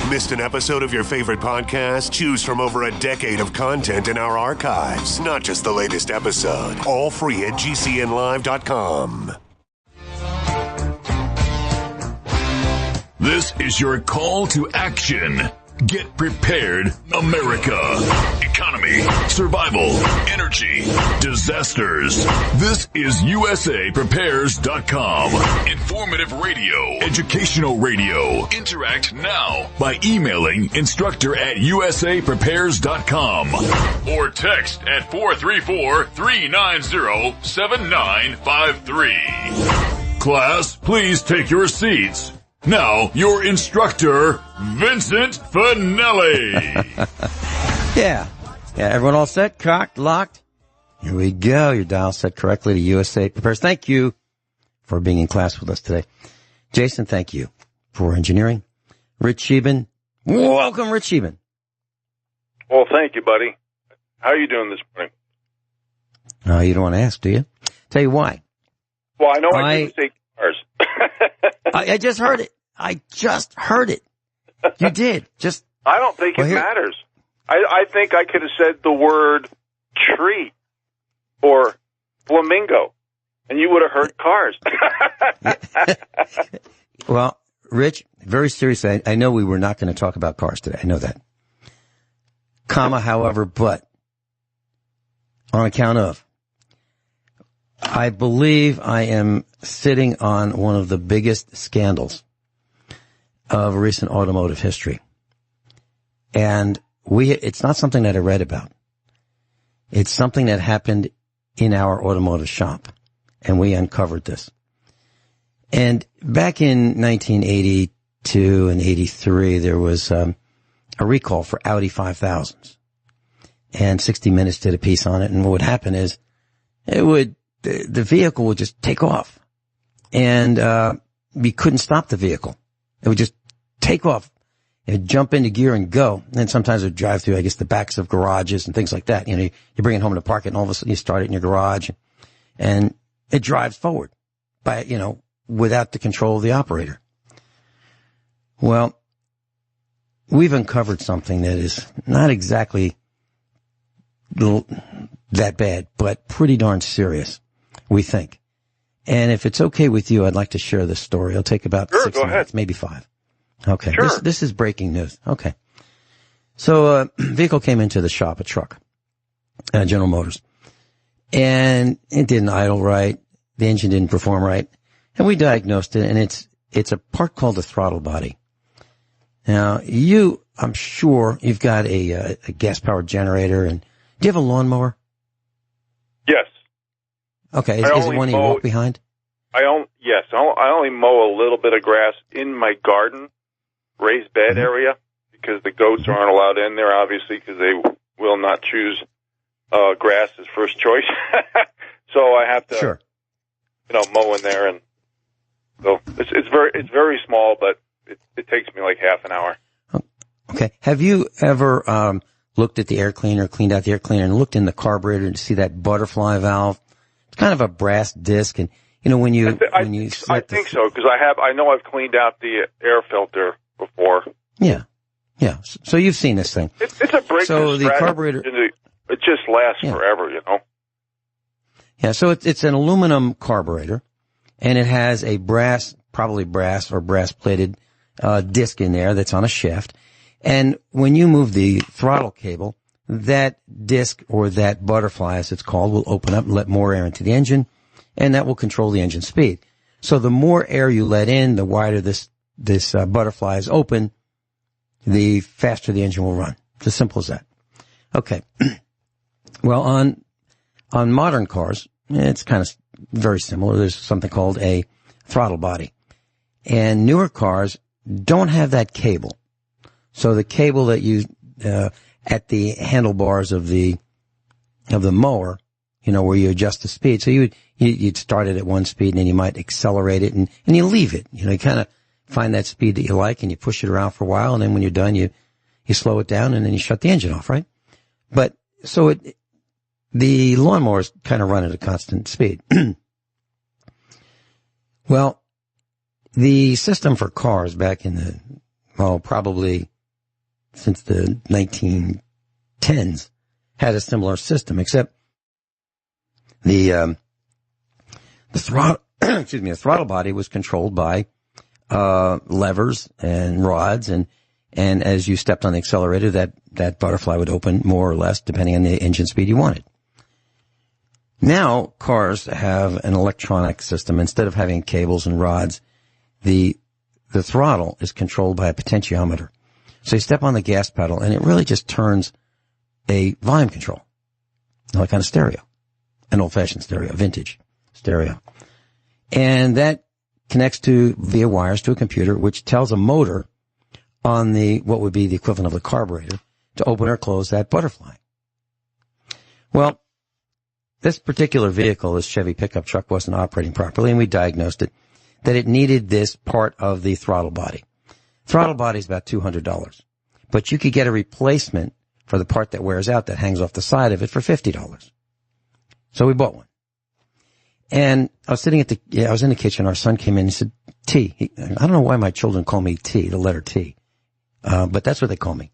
Missed an episode of your favorite podcast? Choose from over a decade of content in our archives, not just the latest episode. All free at GCNlive.com. This is your call to action. Get prepared, America. Economy, survival, energy, disasters. This is USAPrepares.com. Informative radio, educational radio. Interact now by emailing instructor@USAPrepares.com or text at 434-390-7953. Class, please take your seats. Now, your instructor, Vincent Finelli. Yeah, everyone all set, cocked, locked? Here we go. Your dial set correctly to USA Prepares. Thank you for being in class with us today. Jason, thank you for engineering. Rich Scheben. Welcome, Rich Scheben. Well, thank you, buddy. How are you doing this morning? You don't want to ask, do you? Tell you why. Well, I know I didn't say cars. I just heard it. You did. I don't think it matters. I think I could have said the word tree or flamingo, and you would have heard cars. Well, Rich, very seriously, I know we were not going to talk about cars today. I know that. However, but on account of, I believe I am sitting on one of the biggest scandals of recent automotive history. And it's not something that I read about. It's something that happened in our automotive shop, and we uncovered this. And back in 1982 and 83, there was a recall for Audi 5000s. And 60 Minutes did a piece on it, and what would happen is the vehicle would just take off. And we couldn't stop the vehicle. It would just take off. It would jump into gear and go. And sometimes it would drive through, I guess, the backs of garages and things like that. You know, you bring it home to park it, and all of a sudden you start it in your garage, and it drives forward without the control of the operator. Well, we've uncovered something that is not exactly that bad, but pretty darn serious, we think. And if it's okay with you, I'd like to share this story. It'll take about 6 minutes, maybe 5. Okay. Sure. This is breaking news. Okay. So a vehicle came into the shop, a truck, General Motors, and it didn't idle right. The engine didn't perform right. And we diagnosed it, and it's a part called the throttle body. Now, I'm sure you've got a gas-powered generator, and do you have a lawnmower? Yes. Okay, is it one you walk behind? I only mow a little bit of grass in my garden, raised bed area, because the goats aren't allowed in there, obviously, because they will not choose grass as first choice. So I have to, mow in there, and so it's very small, but it takes me like half an hour. Okay. Have you ever looked at the air cleaner, cleaned out the air cleaner, and looked in the carburetor to see that butterfly valve? It's kind of a brass disc, and I think so, because I know I've cleaned out the air filter before. Yeah. So you've seen this thing. It's a break. So the carburetor, it just lasts forever, Yeah. So it's an aluminum carburetor, and it has a probably brass or brass plated disc in there that's on a shaft. And when you move the throttle cable, that disc, or that butterfly as it's called, will open up and let more air into the engine, and that will control the engine speed. So the more air you let in, the wider this butterfly is open, the faster the engine will run. It's as simple as that. Okay. Well, on modern cars, it's kind of very similar. There's something called a throttle body. And newer cars don't have that cable. So the cable that you at the handlebars of the mower, where you adjust the speed. So you'd start it at one speed, and then you might accelerate it, and you leave it. You kind of find that speed that you like, and you push it around for a while, and then when you're done, you slow it down, and then you shut the engine off, right? But so the lawnmowers kind of run at a constant speed. Well, the system for cars back in probably since the 1910s, had a similar system, except the throttle, the throttle body was controlled by levers and rods, and as you stepped on the accelerator, that butterfly would open more or less depending on the engine speed you wanted. Now cars have an electronic system. Instead of having cables and rods, the throttle is controlled by a potentiometer. So you step on the gas pedal and it really just turns a volume control, like on a stereo, an old-fashioned stereo, vintage stereo. And that connects via wires to a computer, which tells a motor on what would be the equivalent of the carburetor to open or close that butterfly. Well, this particular vehicle, this Chevy pickup truck, wasn't operating properly, and we diagnosed it, that it needed this part of the throttle body. Throttle body is about $200, but you could get a replacement for the part that wears out that hangs off the side of it for $50. So we bought one. And I was sitting I was in the kitchen. Our son came in and said, T. I don't know why my children call me T, the letter T. But that's what they call me.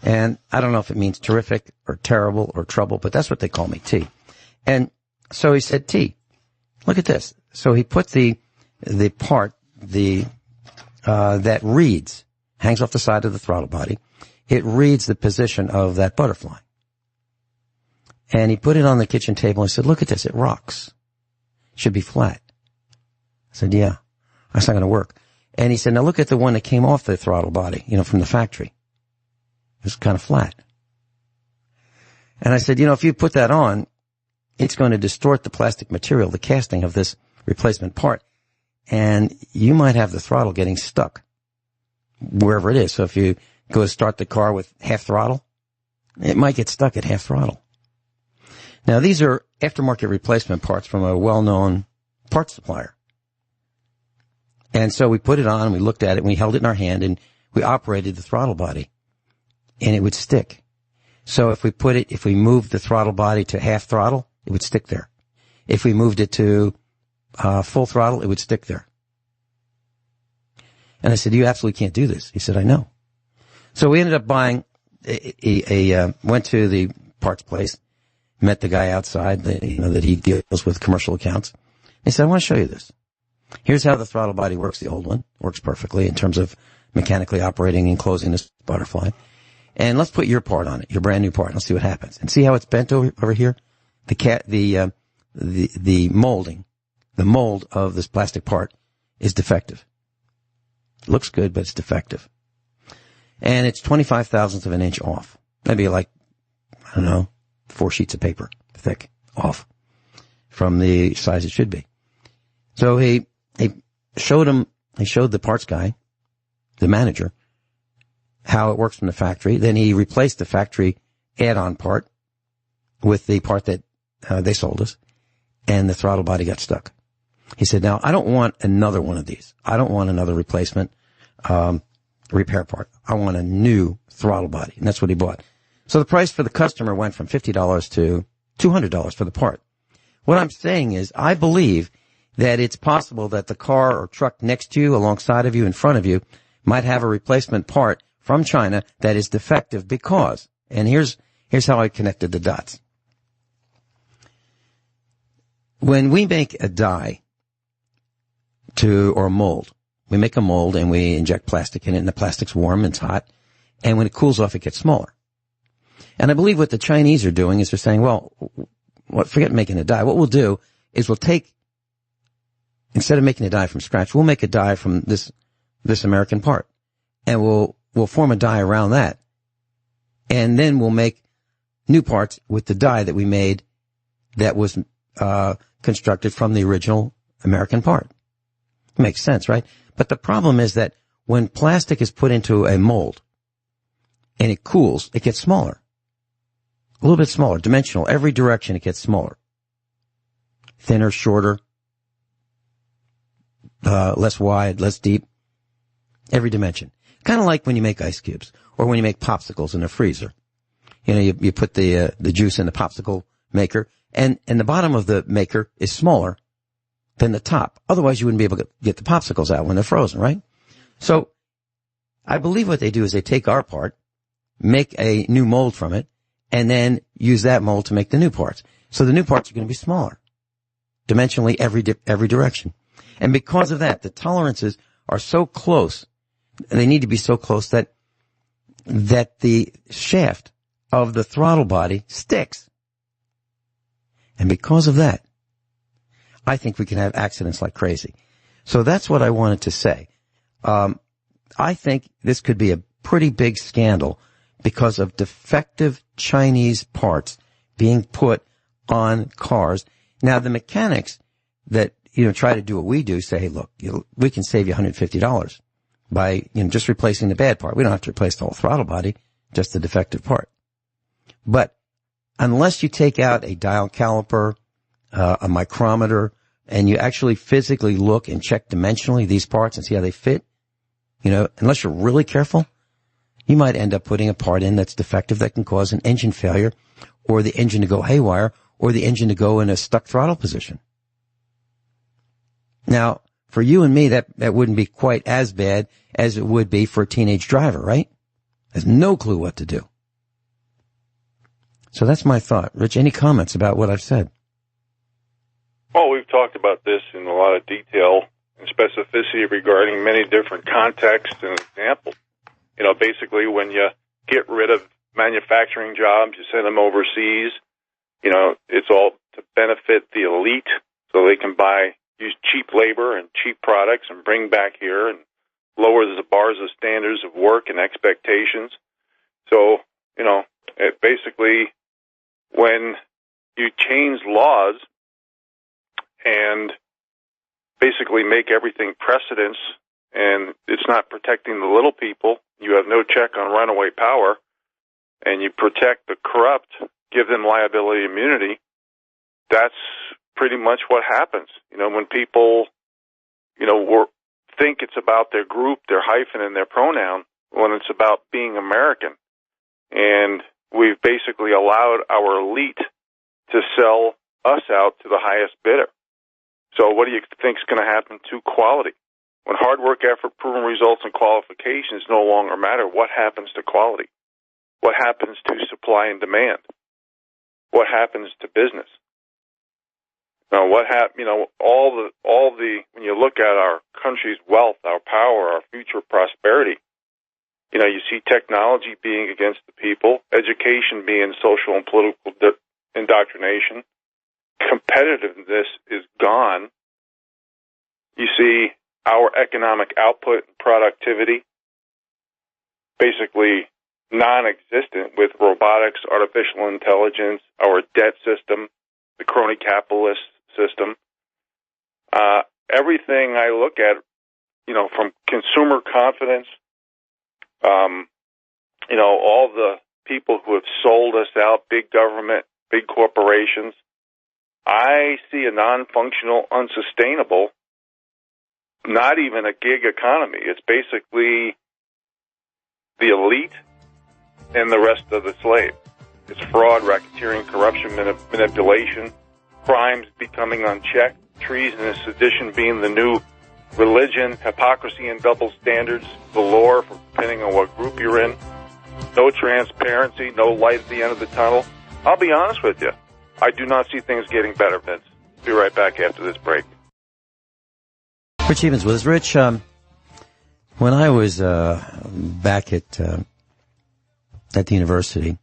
And I don't know if it means terrific or terrible or trouble, but that's what they call me, T. And so he said, T, look at this. So he put the part, that reads, hangs off the side of the throttle body. It reads the position of that butterfly. And he put it on the kitchen table and he said, look at this. It rocks. It should be flat. I said, yeah, that's not going to work. And he said, now look at the one that came off the throttle body, from the factory. It was kind of flat. And I said, if you put that on, it's going to distort the plastic material, the casting of this replacement part. And you might have the throttle getting stuck wherever it is. So if you go to start the car with half throttle, it might get stuck at half throttle. Now, these are aftermarket replacement parts from a well-known parts supplier. And so we put it on, we looked at it, and we held it in our hand, and we operated the throttle body, and it would stick. So if we moved the throttle body to half throttle, it would stick there. If we moved it to full throttle, it would stick there. And I said, you absolutely can't do this. He said, I know. So we ended up buying went to the parts place, met the guy outside, that he deals with commercial accounts. He said, I want to show you this. Here's how the throttle body works. The old one works perfectly in terms of mechanically operating and closing this butterfly. And let's put your part on it, your brand new part, and let's see what happens. And see how it's bent over here? The molding, the mold of this plastic part is defective. It looks good, but it's defective. And it's 25 thousandths of an inch off. Maybe 4 sheets of paper thick off from the size it should be. So he showed the parts guy, the manager, how it works from the factory. Then he replaced the factory add-on part with the part that they sold us, and the throttle body got stuck. He said, now, I don't want another one of these. I don't want another replacement repair part. I want a new throttle body, and that's what he bought. So the price for the customer went from $50 to $200 for the part. What I'm saying is, I believe that it's possible that the car or truck next to you, alongside of you, in front of you, might have a replacement part from China that is defective because, and here's how I connected the dots. When we make a die or a mold, we make a mold and we inject plastic in it, and the plastic's warm and it's hot, and when it cools off, it gets smaller. And I believe what the Chinese are doing is they're saying, well, forget making a die. What we'll do is instead of making a die from scratch, we'll make a die from this American part, and we'll form a die around that, and then we'll make new parts with the die that we made that was constructed from the original American part. Makes sense, right? But the problem is that when plastic is put into a mold and it cools, it gets smaller. A little bit smaller, dimensional. Every direction it gets smaller. Thinner, shorter, less wide, less deep. Every dimension. Kind of like when you make ice cubes or when you make popsicles in a freezer. You put the juice in the popsicle maker, and the bottom of the maker is smaller than the top. Otherwise, you wouldn't be able to get the popsicles out when they're frozen, right? So I believe what they do is they take our part make a new mold from it, and then use that mold to make the new parts. So the new parts are going to be smaller, dimensionally every direction. And because of that, the tolerances are so close, they need to be so close that the shaft of the throttle body sticks. And because of that, I think we can have accidents like crazy. So that's what I wanted to say. I think this could be a pretty big scandal because of defective Chinese parts being put on cars. Now, the mechanics that, try to do what we do say, hey, look, we can save you $150 by, just replacing the bad part. We don't have to replace the whole throttle body, just the defective part. But unless you take out a dial caliper, a micrometer, and you actually physically look and check dimensionally these parts and see how they fit, unless you're really careful, you might end up putting a part in that's defective that can cause an engine failure, or the engine to go haywire, or the engine to go in a stuck throttle position. Now, for you and me, that wouldn't be quite as bad as it would be for a teenage driver, right? Has no clue what to do. So that's my thought. Rich, any comments about what I've said? Well, we've talked about this in a lot of detail and specificity regarding many different contexts and examples. Basically when you get rid of manufacturing jobs, you send them overseas, it's all to benefit the elite so they can use cheap labor and cheap products and bring back here and lower the bars of standards of work and expectations. So, it basically, when you change laws and basically make everything precedents and it's not protecting the little people, you have no check on runaway power, and you protect the corrupt, give them liability immunity, that's pretty much what happens. When people, think it's about their group, their hyphen, and their pronoun, when it's about being American. And we've basically allowed our elite to sell us out to the highest bidder. So what do you think is going to happen to quality? When hard work, effort, proven results, and qualifications no longer matter, what happens to quality? What happens to supply and demand? What happens to business? Now, when you look at our country's wealth, our power, our future prosperity, you see technology being against the people, education being social and political indoctrination, competitiveness is gone. You see our economic output and productivity basically non-existent with robotics, artificial intelligence, our debt system, the crony capitalist system. Everything I look at, from consumer confidence, all the people who have sold us out, big government, big corporations, I see a non-functional, unsustainable, not even a gig economy. It's basically the elite and the rest of the slaves. It's fraud, racketeering, corruption, manipulation, crimes becoming unchecked, treason and sedition being the new religion, hypocrisy and double standards galore, depending on what group you're in. No transparency, no light at the end of the tunnel. I'll be honest with you. I do not see things getting better, Vince. Be right back after this break. Rich Evans with us. Rich, when I was back at the university,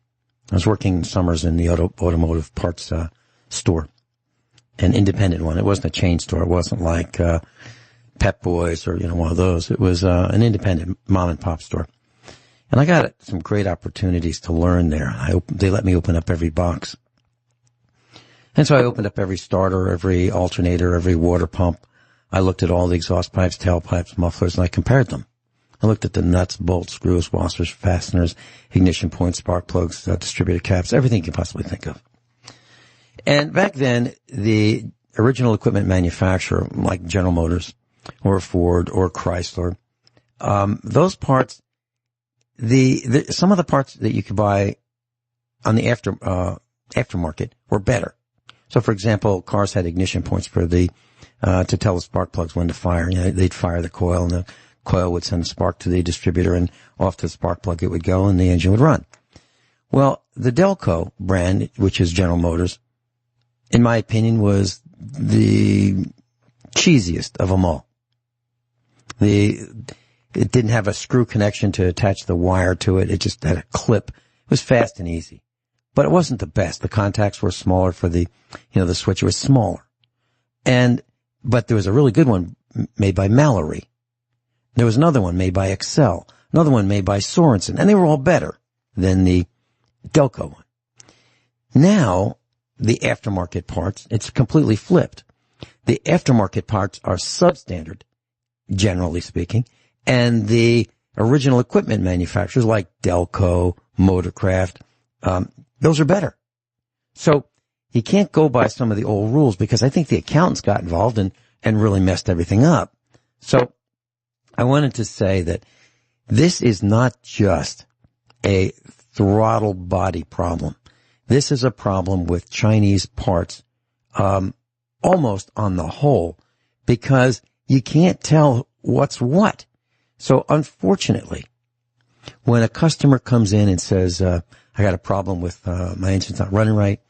I was working summers in the automotive parts store, an independent one. It wasn't a chain store. It wasn't like Pep Boys or one of those. It was an independent mom and pop store, and I got some great opportunities to learn there. They let me open up every box, and so I opened up every starter, every alternator, every water pump. I looked at all the exhaust pipes, tailpipes, mufflers, and I compared them. I looked at the nuts, bolts, screws, washers, fasteners, ignition points, spark plugs, distributor caps, everything you can possibly think of. And back then, the original equipment manufacturer, like General Motors or Ford or Chrysler, those parts, some of the parts that you could buy on the aftermarket were better. So, for example, cars had ignition points for to tell the spark plugs when to fire. They'd fire the coil and the coil would send a spark to the distributor, and off to the spark plug it would go, and the engine would run. Well, the Delco brand, which is General Motors, in my opinion, was the cheesiest of them all. It didn't have a screw connection to attach the wire to it. It just had a clip. It was fast and easy. But it wasn't the best. The contacts were smaller for the switch. It was smaller. But there was a really good one made by Mallory. There was another one made by Excel. Another one made by Sorensen. And they were all better than the Delco one. Now, the aftermarket parts, it's completely flipped. The aftermarket parts are substandard, generally speaking, and the original equipment manufacturers like Delco, Motorcraft, those are better. So you can't go by some of the old rules, because I think the accountants got involved and really messed everything up. So I wanted to say that this is not just a throttle body problem. This is a problem with Chinese parts, almost on the whole, because you can't tell what's what. So unfortunately, when a customer comes in and says, I got a problem with my engine's not running right,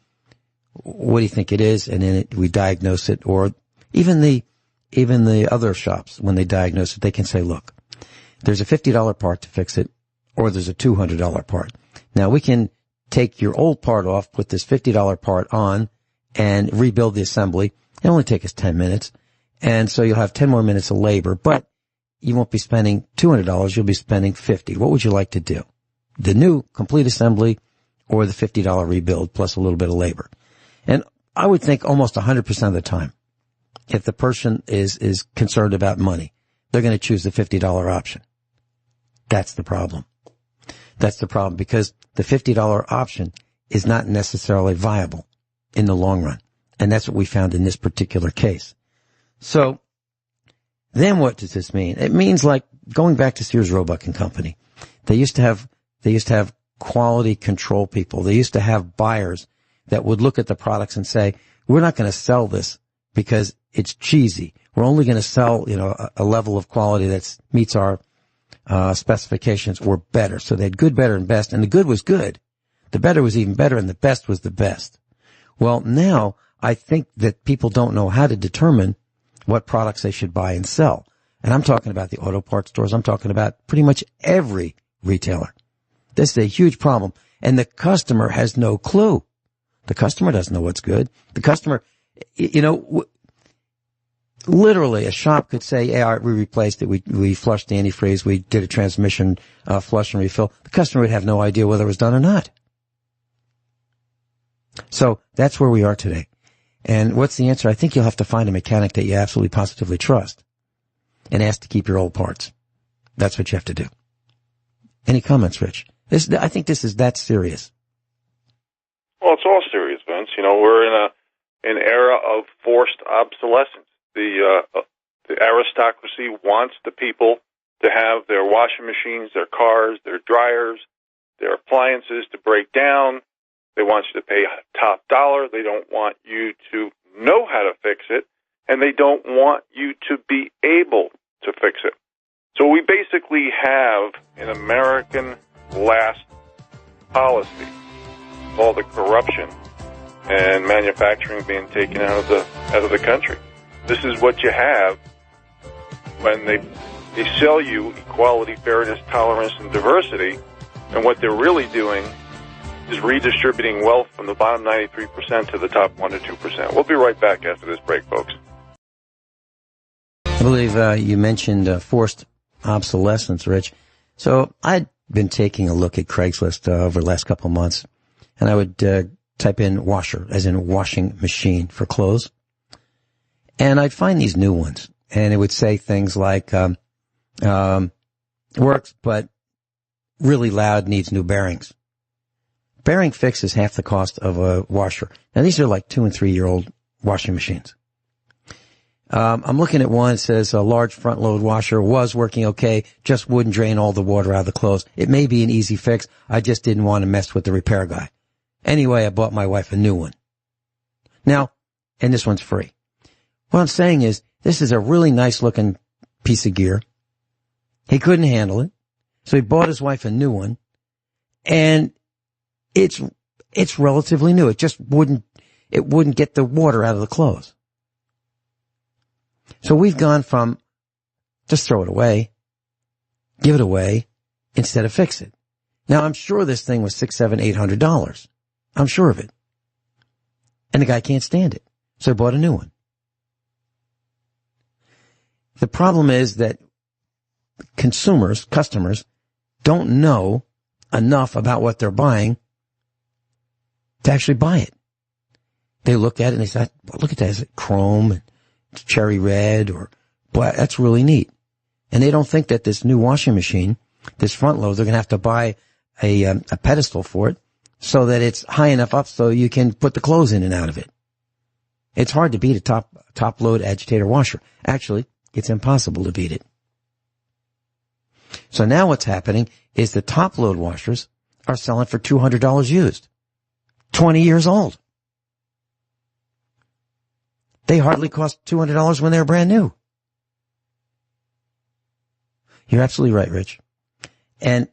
what do you think it is? And then we diagnose it. Or even the other shops, when they diagnose it, they can say, look, there's a $50 part to fix it, or there's a $200 part. Now we can take your old part off, put this $50 part on, and rebuild the assembly. It only take us 10 minutes. And so you'll have 10 more minutes of labor, but you won't be spending $200. You'll be spending $50. What would you like to do? The new complete assembly or the $50 rebuild plus a little bit of labor? And I would think almost 100% of the time, if the person is concerned about money, they're going to choose the $50 option. That's the problem. That's the problem, because the $50 option is not necessarily viable in the long run. And that's what we found in this particular case. So then what does this mean? It means, like, going back to Sears, Roebuck and Company. They used to have quality control people. They used to have buyers that would look at the products and say, we're not going to sell this because it's cheesy. We're only going to sell, a level of quality that meets our specifications or better. So they had good, better, and best, and the good was good. The better was even better, and the best was the best. Well, now I think that people don't know how to determine what products they should buy and sell. And I'm talking about the auto parts stores. I'm talking about pretty much every retailer. This is a huge problem. And the customer has no clue. The customer doesn't know what's good. The customer, literally a shop could say, hey, all right, we replaced it. We flushed the antifreeze. We did a transmission flush and refill. The customer would have no idea whether it was done or not. So that's where we are today. And what's the answer? I think you'll have to find a mechanic that you absolutely positively trust and ask to keep your old parts. That's what you have to do. Any comments, Rich? I think this is that serious. Well, it's all serious, Vince. We're in an era of forced obsolescence. The aristocracy wants the people to have their washing machines, their cars, their dryers, their appliances to break down. They want you to pay top dollar. They don't want you to know how to fix it, and they don't want you to be able to fix it. So we basically have an American last policy, all the corruption and manufacturing being taken out of the country. This is what you have when they sell you equality, fairness, tolerance, and diversity, and what they're really doing is redistributing wealth from the bottom 93% to the top 1% to 2%. We'll be right back after this break, folks. I believe you mentioned forced obsolescence, Rich. So I'd been taking a look at Craigslist over the last couple of months, and I would type in washer, as in washing machine, for clothes. And I'd find these new ones, and it would say things like, works, but really loud, needs new bearings. Bearing fix is half the cost of a washer. Now, these are like 2- and 3-year-old washing machines. I'm looking at one that says a large front load washer was working okay, just wouldn't drain all the water out of the clothes. It may be an easy fix. I just didn't want to mess with the repair guy. Anyway, I bought my wife a new one. Now, and this one's free. What I'm saying is, this is a really nice looking piece of gear. He couldn't handle it, so he bought his wife a new one, and it's relatively new. It just wouldn't get the water out of the clothes. So we've gone from just throw it away, give it away, instead of fix it. Now I'm sure this thing was $600, $700, $800. I'm sure of it. And the guy can't stand it. So I bought a new one. The problem is that customers don't know enough about what they're buying to actually buy it. They look at it and they say, well, look at that. Is it chrome and cherry red? Or, boy, that's really neat. And they don't think that this new washing machine, this front load, they're going to have to buy a pedestal for it so that it's high enough up so you can put the clothes in and out of it. It's hard to beat a top load agitator washer. Actually, it's impossible to beat it. So now what's happening is the top load washers are selling for $200 used. 20 years old. They hardly cost $200 when they're brand new. You're absolutely right, Rich. And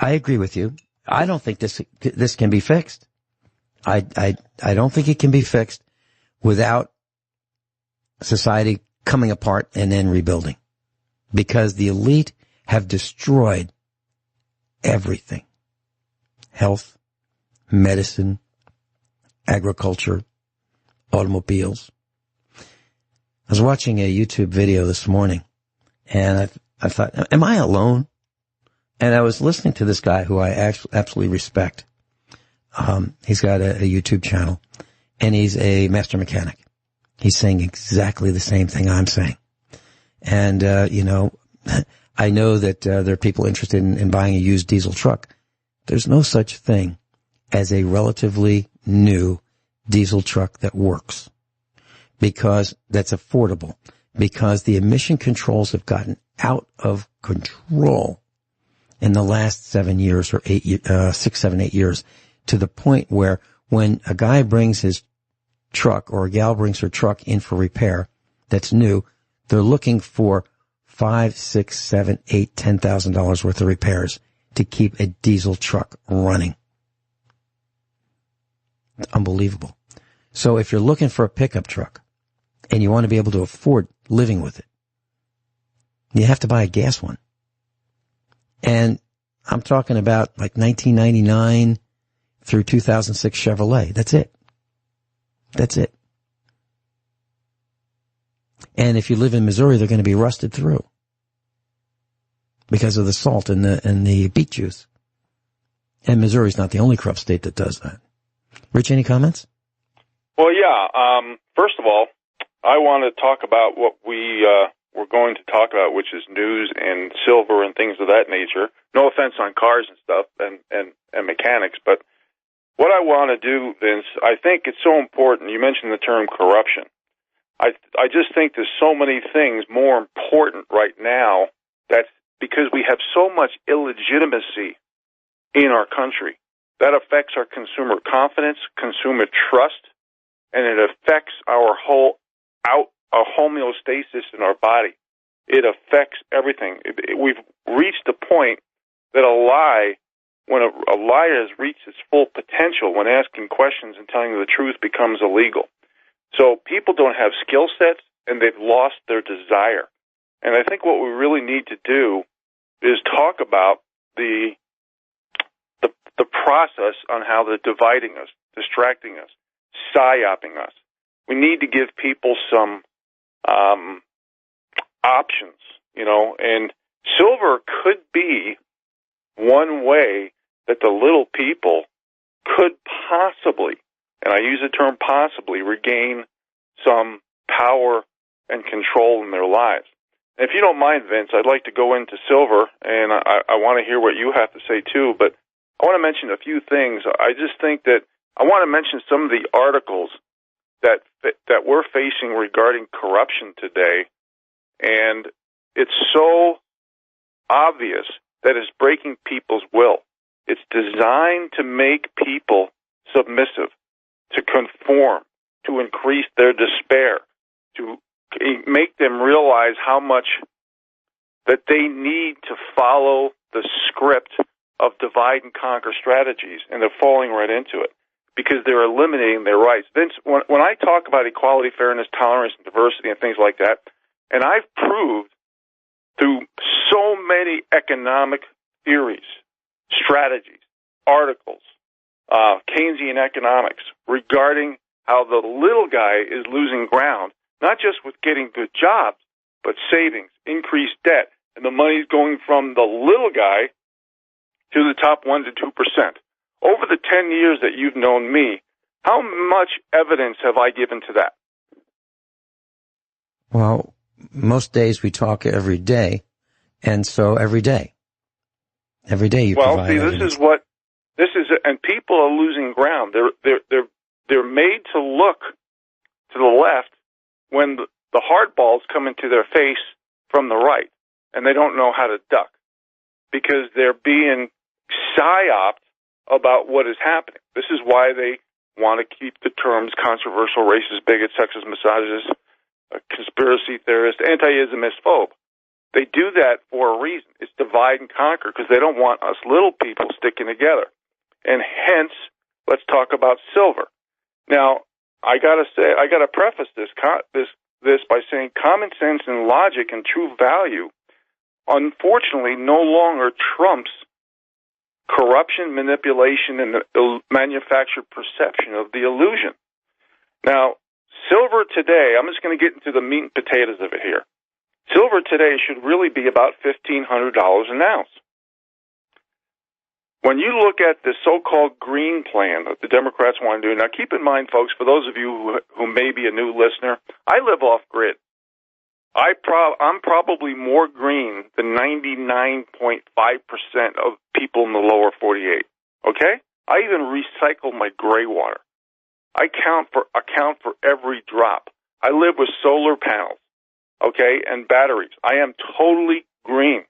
I agree with you. I don't think this can be fixed. I don't think it can be fixed without society coming apart and then rebuilding. Because the elite have destroyed everything. Health, medicine, agriculture, automobiles. I was watching a YouTube video this morning, and I thought, am I alone? And I was listening to this guy who I absolutely respect. He's got a YouTube channel, and he's a master mechanic. He's saying exactly the same thing I'm saying. And, I know that there are people interested in buying a used diesel truck. There's no such thing as a relatively new diesel truck that works, because that's affordable, because the emission controls have gotten out of control in the last 7 years or 6, 7, 8 years, to the point where when a guy brings his truck or a gal brings her truck in for repair that's new, they're looking for $5,000, $6,000, $7,000, $8,000, $10,000 worth of repairs to keep a diesel truck running. Unbelievable. So if you're looking for a pickup truck and you want to be able to afford living with it, you have to buy a gas one. And I'm talking about like 1999 through 2006 Chevrolet. That's it. That's it. And if you live in Missouri, they're going to be rusted through because of the salt and the beet juice. And Missouri's not the only corrupt state that does that. Rich, any comments? Well, yeah. First of all, I want to talk about what we're going to talk about, which is news and silver and things of that nature. No offense on cars and stuff and mechanics, but what I want to do, Vince, I think it's so important. You mentioned the term corruption. I just think there's so many things more important right now, that's because we have so much illegitimacy in our country. That affects our consumer confidence, consumer trust, and it affects our homeostasis in our body. It affects everything. We've reached the point that when a lie has reached its full potential, when asking questions and telling the truth becomes illegal. So people don't have skill sets, and they've lost their desire. And I think what we really need to do is talk about the process on how they're dividing us, distracting us, psyoping us. We need to give people some options, and silver could be one way that the little people could possibly, and I use the term possibly, regain some power and control in their lives. And if you don't mind, Vince, I'd like to go into silver, and I want to hear what you have to say too, but I want to mention a few things. I just think that I want to mention some of the articles that we're facing regarding corruption today, and it's so obvious that it's breaking people's will. It's designed to make people submissive, to conform, to increase their despair, to make them realize how much that they need to follow the script of divide and conquer strategies, and they're falling right into it because they're eliminating their rights. Vince, when I talk about equality, fairness, tolerance, and diversity and things like that, and I've proved through so many economic theories, strategies, articles, Keynesian economics regarding how the little guy is losing ground, not just with getting good jobs, but savings, increased debt, and the money's going from the little guy to the top 1% to 2%. Over the 10 years that you've known me, how much evidence have I given to that? Well, most days we talk every day, and so every day you provide evidence. And people are losing ground. They're made to look to the left when the hard balls come into their face from the right, and they don't know how to duck because they're being psyoped about what is happening. This is why they want to keep the terms controversial, racist, bigot, sexist, misogynist, conspiracy theorist, anti-Islamist, phobe. They do that for a reason. It's divide and conquer because they don't want us little people sticking together. And hence, let's talk about silver. Now, I gotta preface this by saying common sense and logic and true value, unfortunately, no longer trumps corruption, manipulation, and the manufactured perception of the illusion. Now, silver today, I'm just going to get into the meat and potatoes of it here. Silver today should really be about $1,500 an ounce. When you look at the so-called green plan that the Democrats want to do, now keep in mind, folks, for those of you who may be a new listener, I live off-grid. I'm probably more green than 99.5% of people in the lower 48. Okay? I even recycle my gray water. I account for every drop. I live with solar panels, okay, and batteries. I am totally green.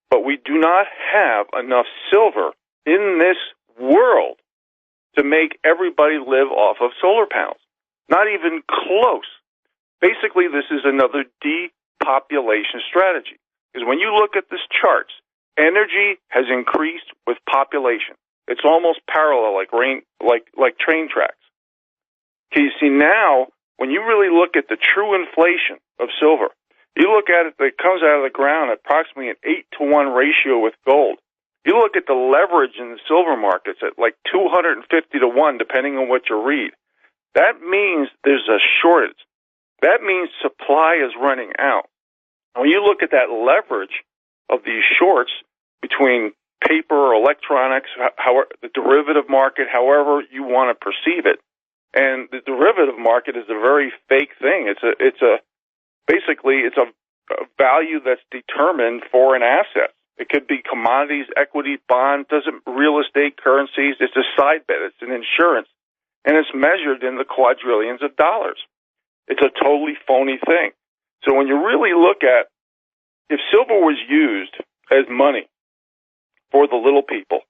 But we do not have enough silver in this world to make everybody live off of solar panels. Not even close. Basically, this is another depopulation strategy. Because when you look at this charts, energy has increased with population. It's almost parallel, like train tracks. Okay, you see now, when you really look at the true inflation of silver, you look at it, it comes out of the ground at approximately an 8-to-1 ratio with gold. You look at the leverage in the silver markets at like 250-to-1, depending on what you read. That means there's a shortage. That means supply is running out. When you look at that leverage of these shorts between paper or electronics, the derivative market, however you want to perceive it, and the derivative market is a very fake thing. It's a value that's determined for an asset. It could be commodities, equity, bond, real estate, currencies. It's a side bet. It's an insurance, and it's measured in the quadrillions of dollars. It's a totally phony thing. So when you really look at if silver was used as money for the little people,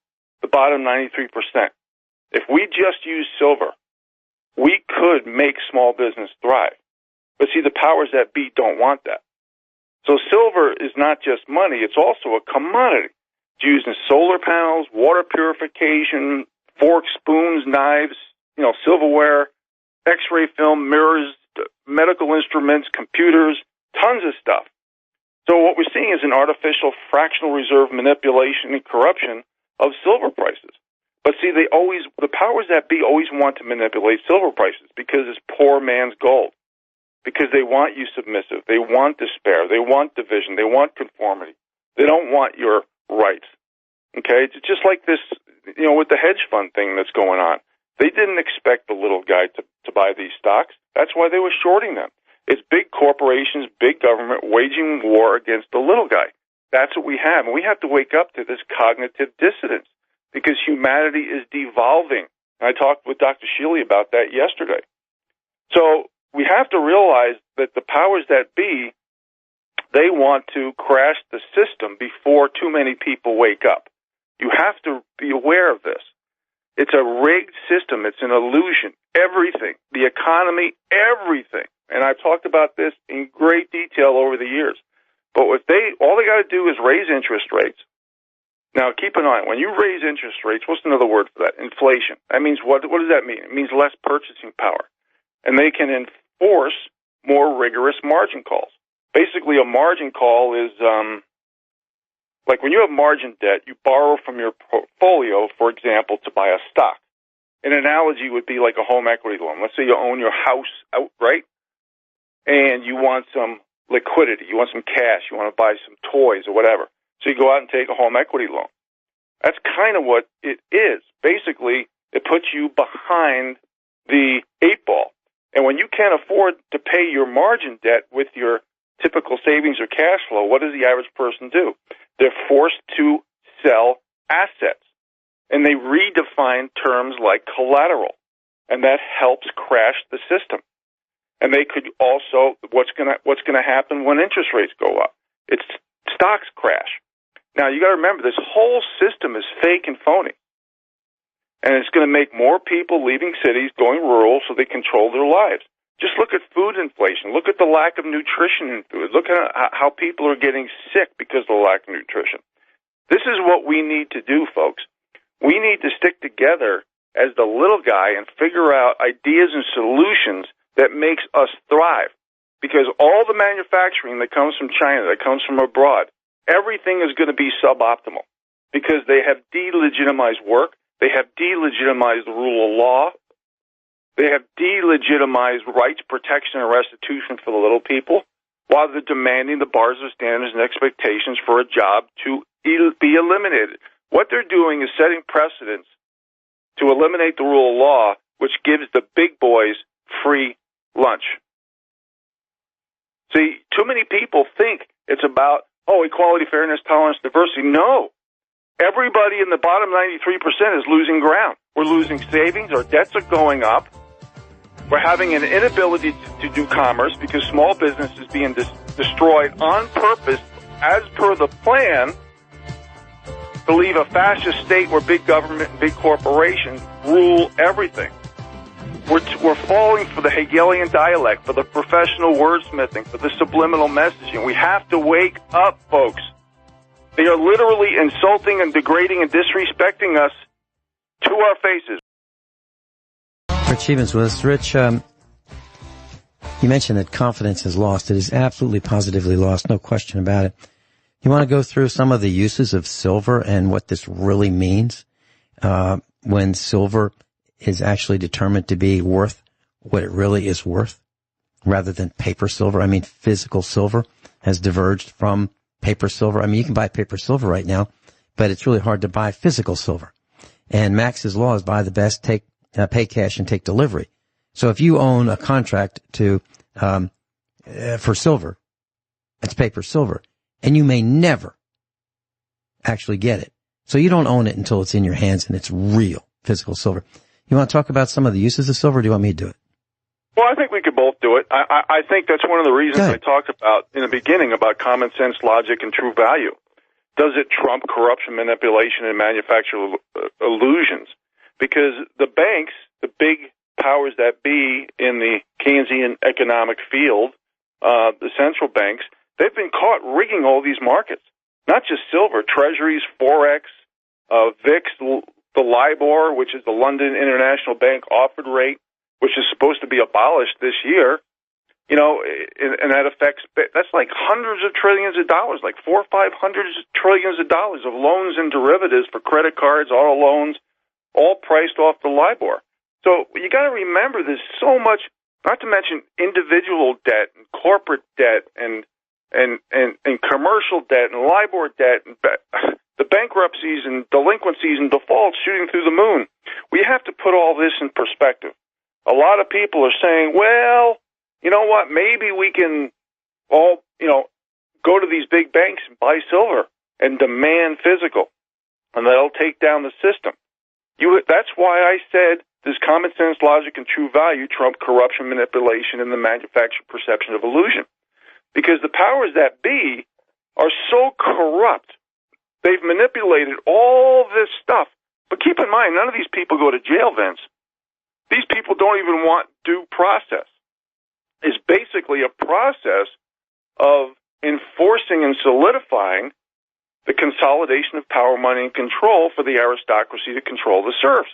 the bottom 93%, if we just use silver, we could make small business thrive. But see, the powers that be don't want that. So silver is not just money, it's also a commodity. It's used in solar panels, water purification, forks, spoons, knives, silverware, X-ray film, mirrors, medical instruments, computers, tons of stuff. So what we're seeing is an artificial fractional reserve manipulation and corruption of silver prices. But see, the powers that be always want to manipulate silver prices because it's poor man's gold. Because they want you submissive. They want despair. They want division. They want conformity. They don't want your rights. Okay? It's just like this, with the hedge fund thing that's going on. They didn't expect the little guy to buy these stocks. That's why they were shorting them. It's big corporations, big government waging war against the little guy. That's what we have. And we have to wake up to this cognitive dissonance because humanity is devolving. And I talked with Dr. Shealy about that yesterday. So we have to realize that the powers that be, they want to crash the system before too many people wake up. You have to be aware of this. It's a rigged system. It's an illusion. Everything, the economy, everything. And I've talked about this in great detail over the years. But all they got to do is raise interest rates. Now, keep in mind, when you raise interest rates, what's another word for that? Inflation. That means what does that mean? It means less purchasing power. And they can enforce more rigorous margin calls. Basically, a margin call is like when you have margin debt, you borrow from your portfolio, for example, to buy a stock. An analogy would be like a home equity loan. Let's say you own your house outright, and you want some liquidity. You want some cash. You want to buy some toys or whatever. So you go out and take a home equity loan. That's kind of what it is. Basically, it puts you behind the 8 ball. And when you can't afford to pay your margin debt with your typical savings or cash flow, what does the average person do? They're forced to sell assets. And they redefine terms like collateral. And that helps crash the system. And they could also, what's going to happen when interest rates go up? It's stocks crash. Now, you got to remember, this whole system is fake and phony. And it's going to make more people leaving cities, going rural, so they control their lives. Just look at food inflation. Look at the lack of nutrition in food. Look at how people are getting sick because of the lack of nutrition. This is what we need to do, folks. We need to stick together as the little guy and figure out ideas and solutions that makes us thrive. Because all the manufacturing that comes from China, that comes from abroad, everything is going to be suboptimal because they have delegitimized work. They have delegitimized the rule of law. They have delegitimized rights, protection, and restitution for the little people while they're demanding the bars of standards and expectations for a job to be eliminated. What they're doing is setting precedents to eliminate the rule of law, which gives the big boys free lunch. See, too many people think it's about, equality, fairness, tolerance, diversity. No. Everybody in the bottom 93% is losing ground. We're losing savings. Our debts are going up. We're having an inability to do commerce because small business is being destroyed on purpose as per the plan to leave a fascist state where big government and big corporations rule everything. We're falling for the Hegelian dialect, for the professional wordsmithing, for the subliminal messaging. We have to wake up, folks. They are literally insulting and degrading and disrespecting us to our faces. Rich Scheben with us. Rich, you mentioned that confidence is lost. It is absolutely positively lost, no question about it. You want to go through some of the uses of silver and what this really means when silver is actually determined to be worth what it really is worth rather than paper silver? I mean, physical silver has diverged from paper silver. I mean, you can buy paper silver right now, but it's really hard to buy physical silver. And Max's law is buy the best, pay cash and take delivery. So if you own a contract for silver, it's paper silver, and you may never actually get it. So you don't own it until it's in your hands and it's real physical silver. You want to talk about some of the uses of silver, or do you want me to do it? Well, I think we could both do it. I think that's one of the reasons I talked about in the beginning about common sense, logic, and true value. Does it trump corruption, manipulation, and manufactured illusions? Because the banks, the big powers that be in the Keynesian economic field, the central banks, they've been caught rigging all these markets. Not just silver, treasuries, Forex, VIX, the LIBOR, which is the London International Bank offered rate, which is supposed to be abolished this year, and that affects, that's like hundreds of trillions of dollars, like 400 or 500 trillions of dollars of loans and derivatives for credit cards, auto loans, all priced off the LIBOR. So you got to remember there's so much, not to mention individual debt and corporate debt and commercial debt and LIBOR debt and the bankruptcies and delinquencies and defaults shooting through the moon. We have to put all this in perspective. A lot of people are saying, well, you know what, maybe we can all, go to these big banks and buy silver and demand physical, and that'll take down the system. That's why I said does common sense, logic, and true value trump corruption, manipulation, and the manufactured perception of illusion. Because the powers that be are so corrupt. They've manipulated all this stuff. But keep in mind, none of these people go to jail, Vince. These people don't even want due process. It's basically a process of enforcing and solidifying the consolidation of power, money, and control for the aristocracy to control the serfs.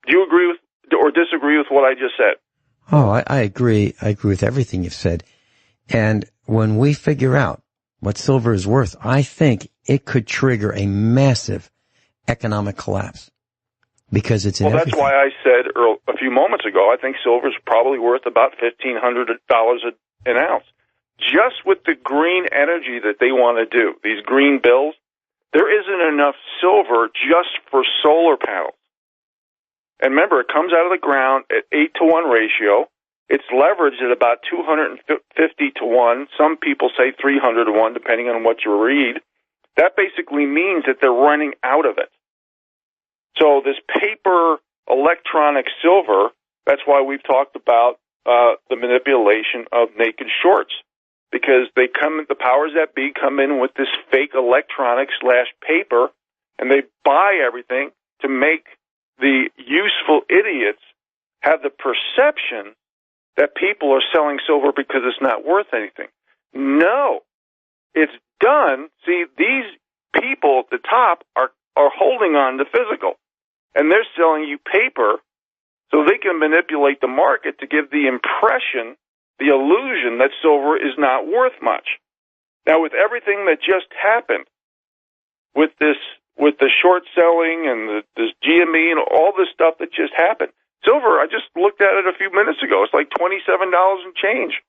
Do you agree with or disagree with what I just said? Oh, I agree. I agree with everything you've said. And when we figure out what silver is worth, I think it could trigger a massive economic collapse because it's in everything. That's why I said a few moments ago, I think silver's probably worth about $1,500 an ounce. Just with the green energy that they want to do, these green bills, there isn't enough silver just for solar panels. And remember, it comes out of the ground at 8-to-1 ratio. It's leveraged at about 250-to-1. Some people say 300-to-1, depending on what you read. That basically means that they're running out of it. So this paper electronic silver, that's why we've talked about the manipulation of naked shorts, because they the powers that be come in with this fake electronic / paper, and they buy everything to make the useful idiots have the perception that people are selling silver because it's not worth anything. No, it's done. See, these people at the top are holding on to physical, and they're selling you paper so they can manipulate the market to give the impression, the illusion that silver is not worth much. Now, with everything that just happened, with the short selling and this GME and all this stuff that just happened, silver, I just looked at it a few minutes ago. It's like $27 and change.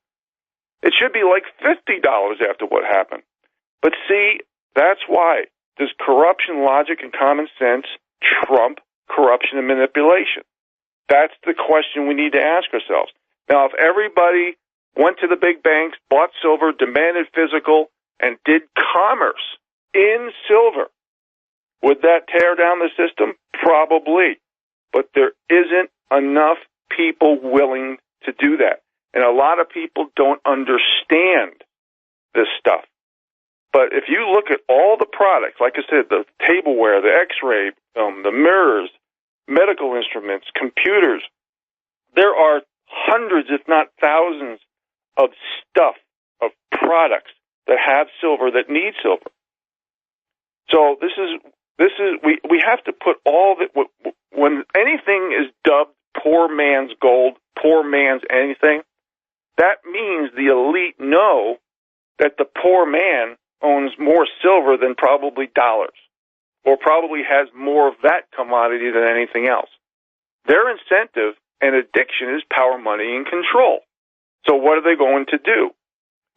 It should be like $50 after what happened. But see, that's why. Does corruption, logic, and common sense trump corruption and manipulation? That's the question we need to ask ourselves. Now, if everybody went to the big banks, bought silver, demanded physical, and did commerce in silver, would that tear down the system? Probably. But there isn't enough people willing to do that. And a lot of people don't understand this stuff. But if you look at all the products, like I said, the tableware, the x-ray, the mirrors, medical instruments, computers, there are hundreds, if not thousands, of stuff, of products that have silver, that need silver. So this is we have to put all that, when anything is dubbed poor man's gold, poor man's anything, that means the elite know that the poor man owns more silver than probably dollars, or probably has more of that commodity than anything else. Their incentive and addiction is power, money, and control. So what are they going to do?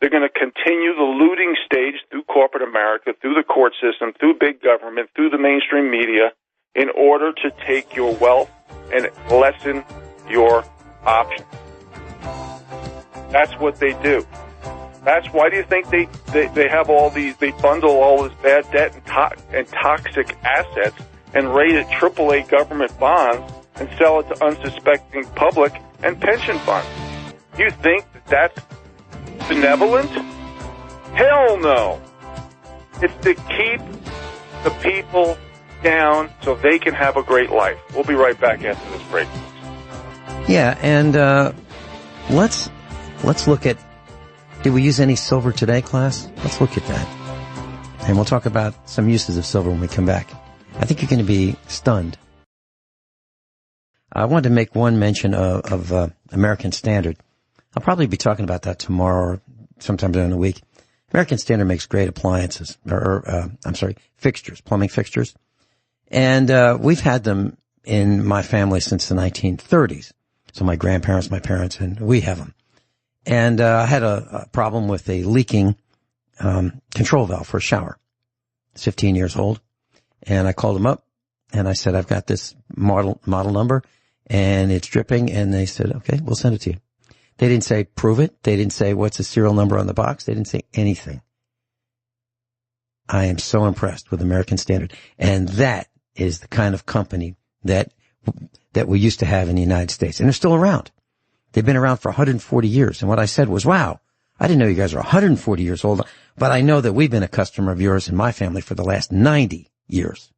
They're going to continue the looting stage through corporate America, through the court system, through big government, through the mainstream media, in order to take your wealth and lessen your options. That's what they do. That's why do you think they have all these, they bundle all this bad debt and toxic assets and rate it AAA government bonds and sell it to unsuspecting public and pension funds? You think that's benevolent? Hell no. It's to keep the people down so they can have a great life. We'll be right back after this break. Yeah, and let's look at, did we use any silver today, class? Let's look at that. And we'll talk about some uses of silver when we come back. I think you're going to be stunned. I wanted to make one mention of American Standard. I'll probably be talking about that tomorrow or sometime during the week. American Standard makes great appliances, fixtures, plumbing fixtures. And we've had them in my family since the 1930s. So my grandparents, my parents, and we have them. And I had a problem with a leaking control valve for a shower. It's 15 years old. And I called them up, and I said, I've got this model number, and it's dripping. And they said, okay, we'll send it to you. They didn't say, prove it. They didn't say, what's the serial number on the box. They didn't say anything. I am so impressed with American Standard. And that is the kind of company that we used to have in the United States. And they're still around. They've been around for 140 years. And what I said was, wow, I didn't know you guys are 140 years old, but I know that we've been a customer of yours in my family for the last 90 years.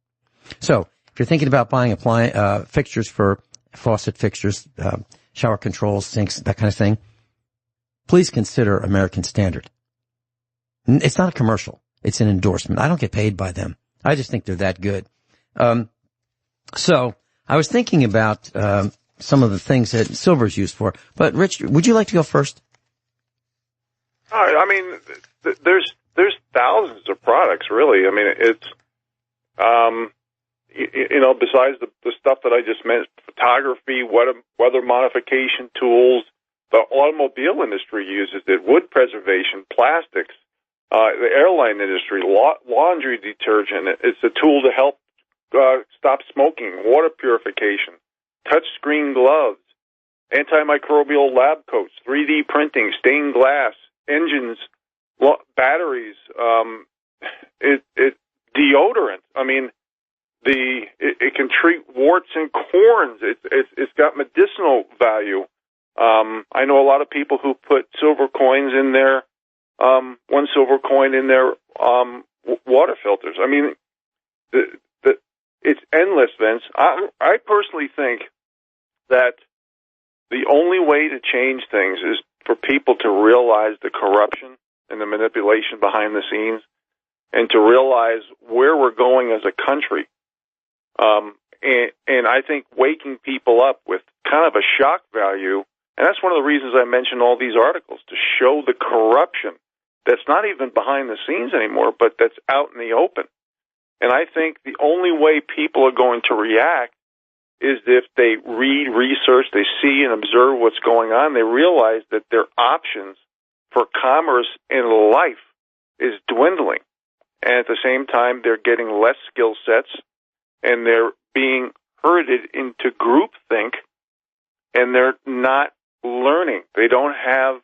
So if you're thinking about buying fixtures for faucet fixtures, shower controls, sinks, that kind of thing, please consider American Standard. It's not a commercial. It's an endorsement. I don't get paid by them. I just think they're that good. So I was thinking about some of the things that silver is used for. But Rich, would you like to go first? I mean, there's thousands of products, really. I mean, it's besides the stuff that I just mentioned, photography, weather modification tools, the automobile industry uses it, wood preservation, plastics, the airline industry, laundry detergent. It's a tool to help stop smoking, water purification, touch-screen gloves, antimicrobial lab coats, 3D printing, stained glass, engines, batteries, deodorant. I mean, it can treat warts and corns. It's got medicinal value. I know a lot of people who put silver coins in their one silver coin in their water filters. I mean, it's endless, Vince. I personally think that the only way to change things is for people to realize the corruption and the manipulation behind the scenes, and to realize where we're going as a country. And I think waking people up with kind of a shock value, and that's one of the reasons I mentioned all these articles, to show the corruption that's not even behind the scenes anymore, but that's out in the open. And I think the only way people are going to react is if they read, research, they see and observe what's going on, they realize that their options for commerce and life is dwindling. And at the same time, they're getting less skill sets, and they're being herded into groupthink, and they're not learning. They don't have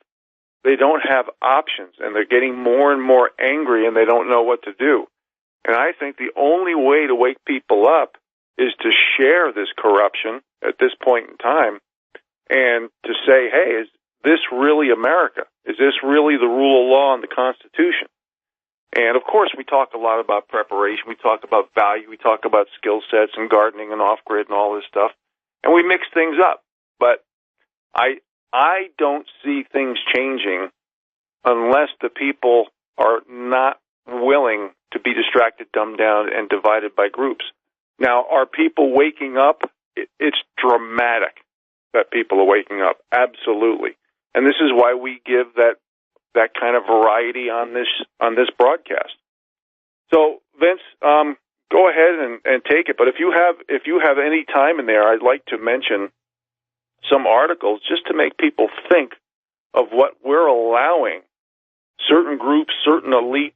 options, and they're getting more and more angry, and they don't know what to do. And I think the only way to wake people up is to share this corruption at this point in time, and to say, hey, is this really America? Is this really the rule of law and the Constitution? And, of course, we talk a lot about preparation. We talk about value. We talk about skill sets and gardening and off-grid and all this stuff. And we mix things up. But I don't see things changing unless the people are not willing to be distracted, dumbed down, and divided by groups. Now, are people waking up? It's dramatic that people are waking up. Absolutely. And this is why we give that kind of variety on this broadcast. So, Vince, go ahead and take it. But if you have any time in there, I'd like to mention some articles just to make people think of what we're allowing certain groups, certain elite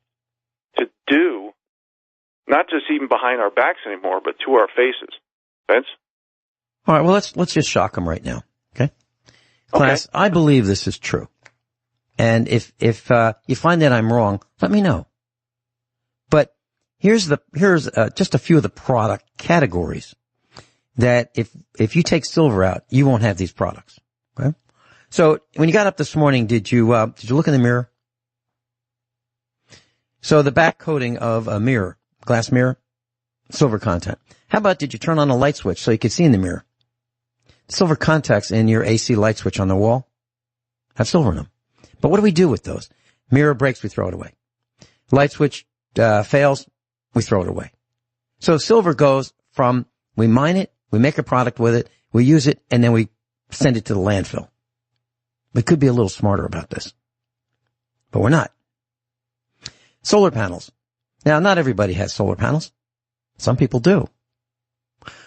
to do, not just even behind our backs anymore, but to our faces. Vince? All right, well, let's just shock them right now, okay? Class, I believe this is true. And if you find that I'm wrong, let me know. But here's just a few of the product categories that if you take silver out, you won't have these products. Okay? So when you got up this morning, did you look in the mirror? So the back coating of a mirror, glass mirror, silver content. How about did you turn on a light switch so you could see in the mirror? Silver contacts in your AC light switch on the wall have silver in them. But what do we do with those? Mirror breaks, we throw it away. Light switch fails, we throw it away. So silver goes from, we mine it, we make a product with it, we use it, and then we send it to the landfill. We could be a little smarter about this. But we're not. Solar panels. Now, not everybody has solar panels. Some people do.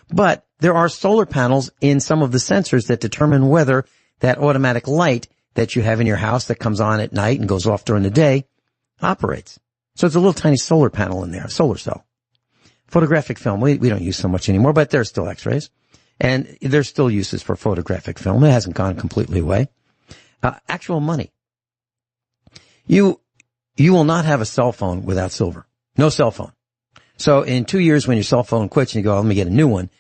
But there are solar panels in some of the sensors that determine whether that automatic light that you have in your house that comes on at night and goes off during the day operates. So it's a little tiny solar panel in there, a solar cell. Photographic film, we don't use so much anymore, but there's still x-rays. And there's still uses for photographic film. It hasn't gone completely away. Actual money. You will not have a cell phone without silver. No cell phone. So in 2 years when your cell phone quits and you go, let me get a new one,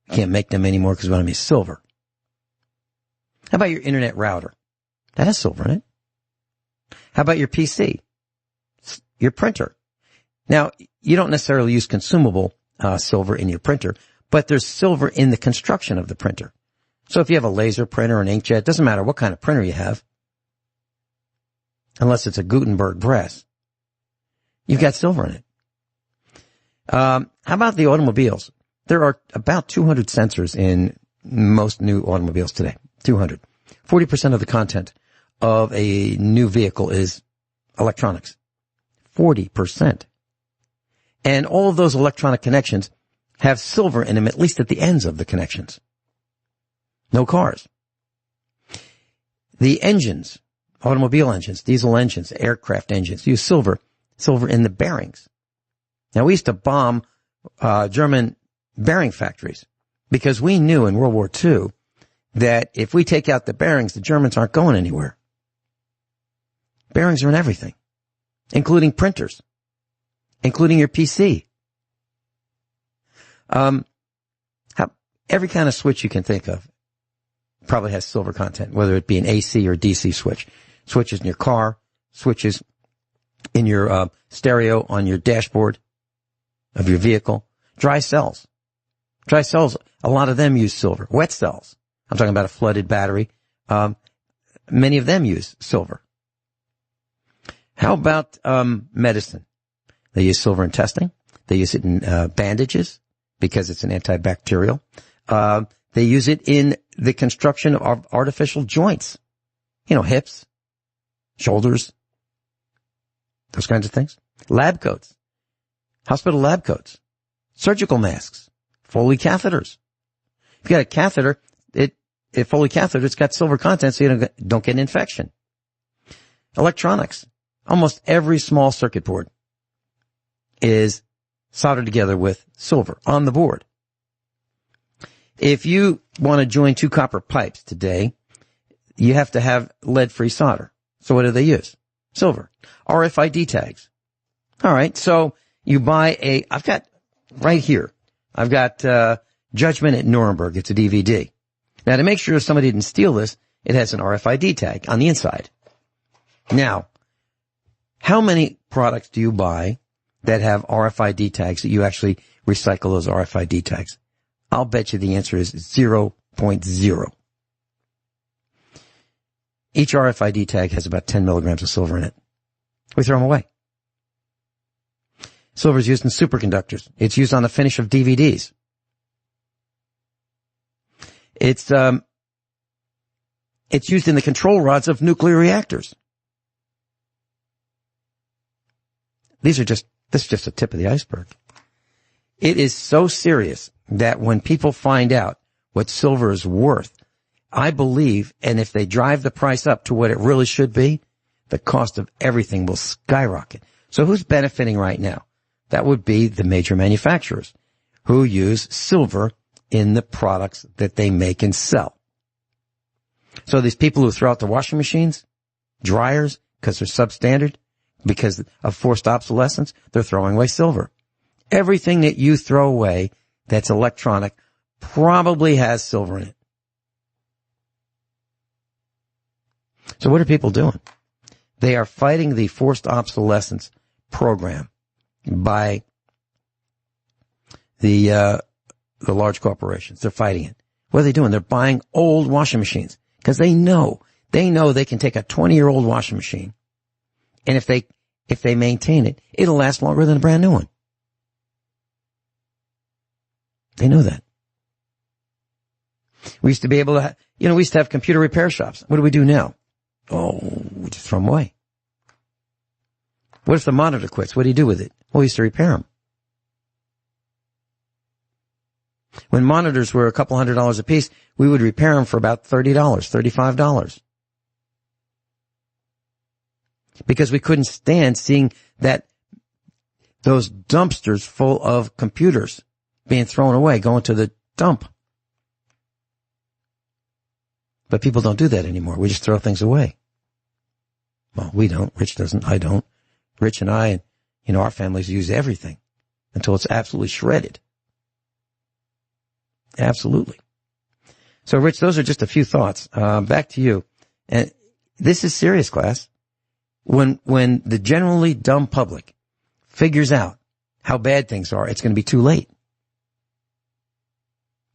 you can't make them anymore because we want to be silver. How about your internet router? That has silver in it. How about your PC? Your printer. Now, you don't necessarily use consumable silver in your printer, but there's silver in the construction of the printer. So if you have a laser printer or an inkjet, it doesn't matter what kind of printer you have, unless it's a Gutenberg press. You've got silver in it. How about the automobiles? There are about 200 sensors in most new automobiles today. 200. 40% of the content of a new vehicle is electronics. 40%. And all of those electronic connections have silver in them, at least at the ends of the connections. No cars. The engines, automobile engines, diesel engines, aircraft engines, use silver in the bearings. Now, we used to bomb German bearing factories because we knew in World War II that if we take out the bearings, the Germans aren't going anywhere. Bearings are in everything, including printers, including your PC. Every kind of switch you can think of probably has silver content, whether it be an AC or DC switch. Switches in your car, switches in your stereo on your dashboard of your vehicle. Dry cells. Dry cells, a lot of them use silver. Wet cells. I'm talking about a flooded battery. Many of them use silver. How about medicine? They use silver in testing. They use it in bandages because it's an antibacterial. They use it in the construction of artificial joints. Hips, shoulders, those kinds of things. Lab coats, hospital lab coats, surgical masks, Foley catheters. If you got a catheter, a Foley catheter, it's got silver content so you don't get an infection. Electronics. Almost every small circuit board is soldered together with silver on the board. If you want to join two copper pipes today, you have to have lead-free solder. So what do they use? Silver. RFID tags. All right, so you buy I've got Judgment at Nuremberg. It's a DVD. Now, to make sure somebody didn't steal this, it has an RFID tag on the inside. Now, how many products do you buy that have RFID tags that you actually recycle those RFID tags? I'll bet you the answer is 0.0. Each RFID tag has about 10 milligrams of silver in it. We throw them away. Silver is used in superconductors. It's used on the finish of DVDs. It's used in the control rods of nuclear reactors. This is just a tip of the iceberg. It is so serious that when people find out what silver is worth, I believe, and if they drive the price up to what it really should be, the cost of everything will skyrocket. So who's benefiting right now? That would be the major manufacturers who use silver in the products that they make and sell. So these people who throw out the washing machines, dryers, because they're substandard, because of forced obsolescence, they're throwing away silver. Everything that you throw away that's electronic probably has silver in it. So what are people doing? They are fighting the forced obsolescence program by the large corporations. They're fighting it. What are they doing? They're buying old washing machines because they know they can take a 20-year-old washing machine, and if they maintain it, it'll last longer than a brand new one. They know that. We used to be able to, we used to have computer repair shops. What do we do now? Oh, we just throw them away. What if the monitor quits? What do you do with it? Well, we used to repair them. When monitors were a couple $100 a piece, we would repair them for about $30, $35. Because we couldn't stand seeing those dumpsters full of computers being thrown away, going to the dump. But people don't do that anymore. We just throw things away. Well, we don't. Rich doesn't. I don't. Rich and I and, our families use everything until it's absolutely shredded. Absolutely. So, Rich, those are just a few thoughts. Back to you. And this is serious, class. When the generally dumb public figures out how bad things are, it's going to be too late.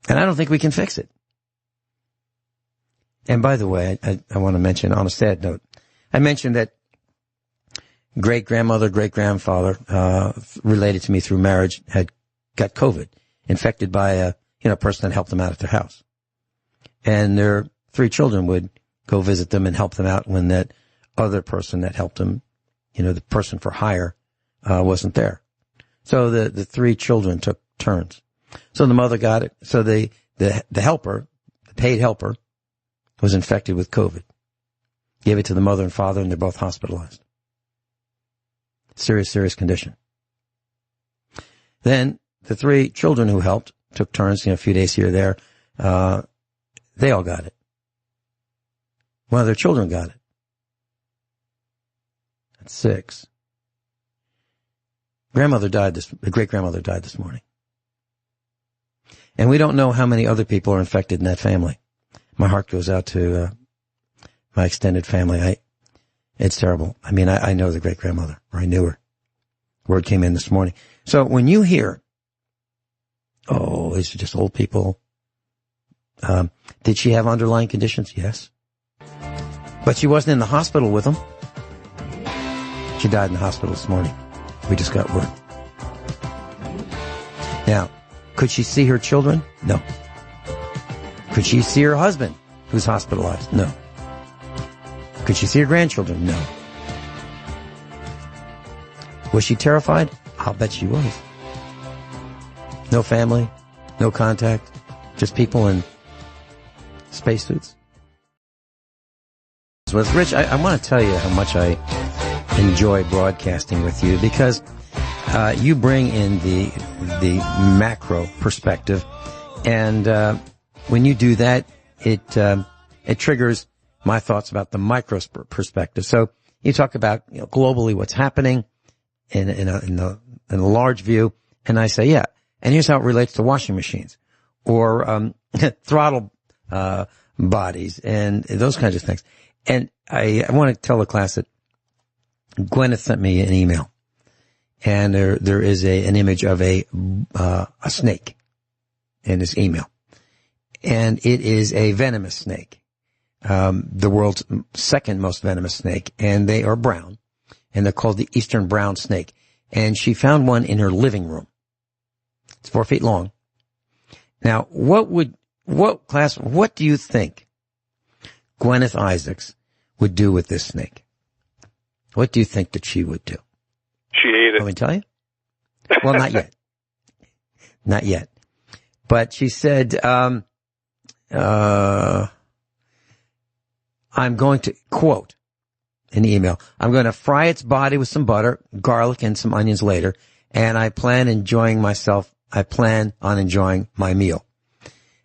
And I don't think we can fix it. And by the way, I want to mention on a sad note, I mentioned that great-grandmother, great-grandfather, related to me through marriage, had got COVID, infected by a person that helped them out at their house. And their 3 children would go visit them and help them out when that other person that helped them, the person for hire, wasn't there. So the 3 children took turns. So the mother got it. So the helper, the paid helper, was infected with COVID. Gave it to the mother and father, and they're both hospitalized. Serious condition. Then the 3 children who helped took turns, a few days here or there. They all got it. One of their children got it. That's 6. Great-grandmother died this morning. And we don't know how many other people are infected in that family. My heart goes out to my extended family. It's terrible. I mean, I know the great-grandmother, or I knew her. Word came in this morning. So when you hear, oh, these are just old people, did she have underlying conditions? Yes. But she wasn't in the hospital with them. She died in the hospital this morning. We just got word. Now, could she see her children? No. Could she see her husband, who's hospitalized? No. Could she see her grandchildren? No. Was she terrified? I'll bet she was. No family, no contact, just people in spacesuits. So with Rich, I want to tell you how much I enjoy broadcasting with you, because you bring in the macro perspective, and when you do that, it triggers my thoughts about the micro perspective. So you talk about globally what's happening in a large view, and I say, yeah, and here's how it relates to washing machines or throttle bodies and those kinds of things. And I want to tell the class that Guineith sent me an email, and there is an image of a snake in this email, and it is a venomous snake, the world's second most venomous snake, and they are brown, and they're called the eastern brown snake. And she found one in her living room. It's 4 feet long. Now, what do you think Guineith Isaacs would do with this snake? What do you think that she would do? She ate it. Let me tell you. Well, not yet. Not yet. But she said, I'm going to, quote, in the email, I'm going to fry its body with some butter, garlic, and some onions later, and I plan on enjoying my meal.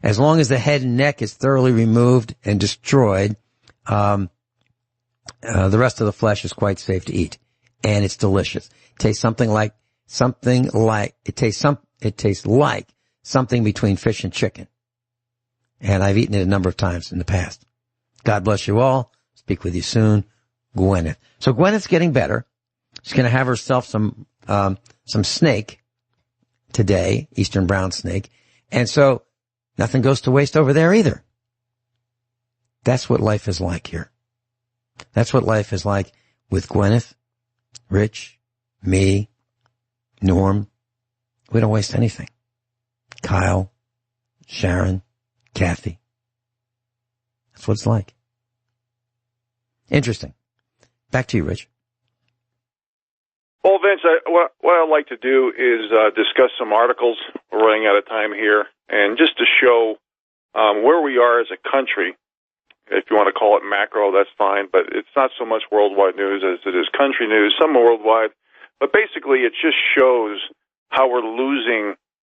As long as the head and neck is thoroughly removed and destroyed, the rest of the flesh is quite safe to eat, and it's delicious. It tastes like something between fish and chicken. And I've eaten it a number of times in the past. God bless you all. Speak with you soon. Guineith. So Guineith's getting better. She's going to have herself some snake today, eastern brown snake. And so nothing goes to waste over there either. That's what life is like here. That's what life is like with Guineith, Rich, me, Norm. We don't waste anything. Kyle, Sharon, Kathy. That's what it's like. Interesting. Back to you, Rich. Well, Vince, what I'd like to do is discuss some articles. We're running out of time here. And just to show where we are as a country, if you want to call it macro, that's fine. But it's not so much worldwide news as it is country news, some worldwide. But basically, it just shows how we're losing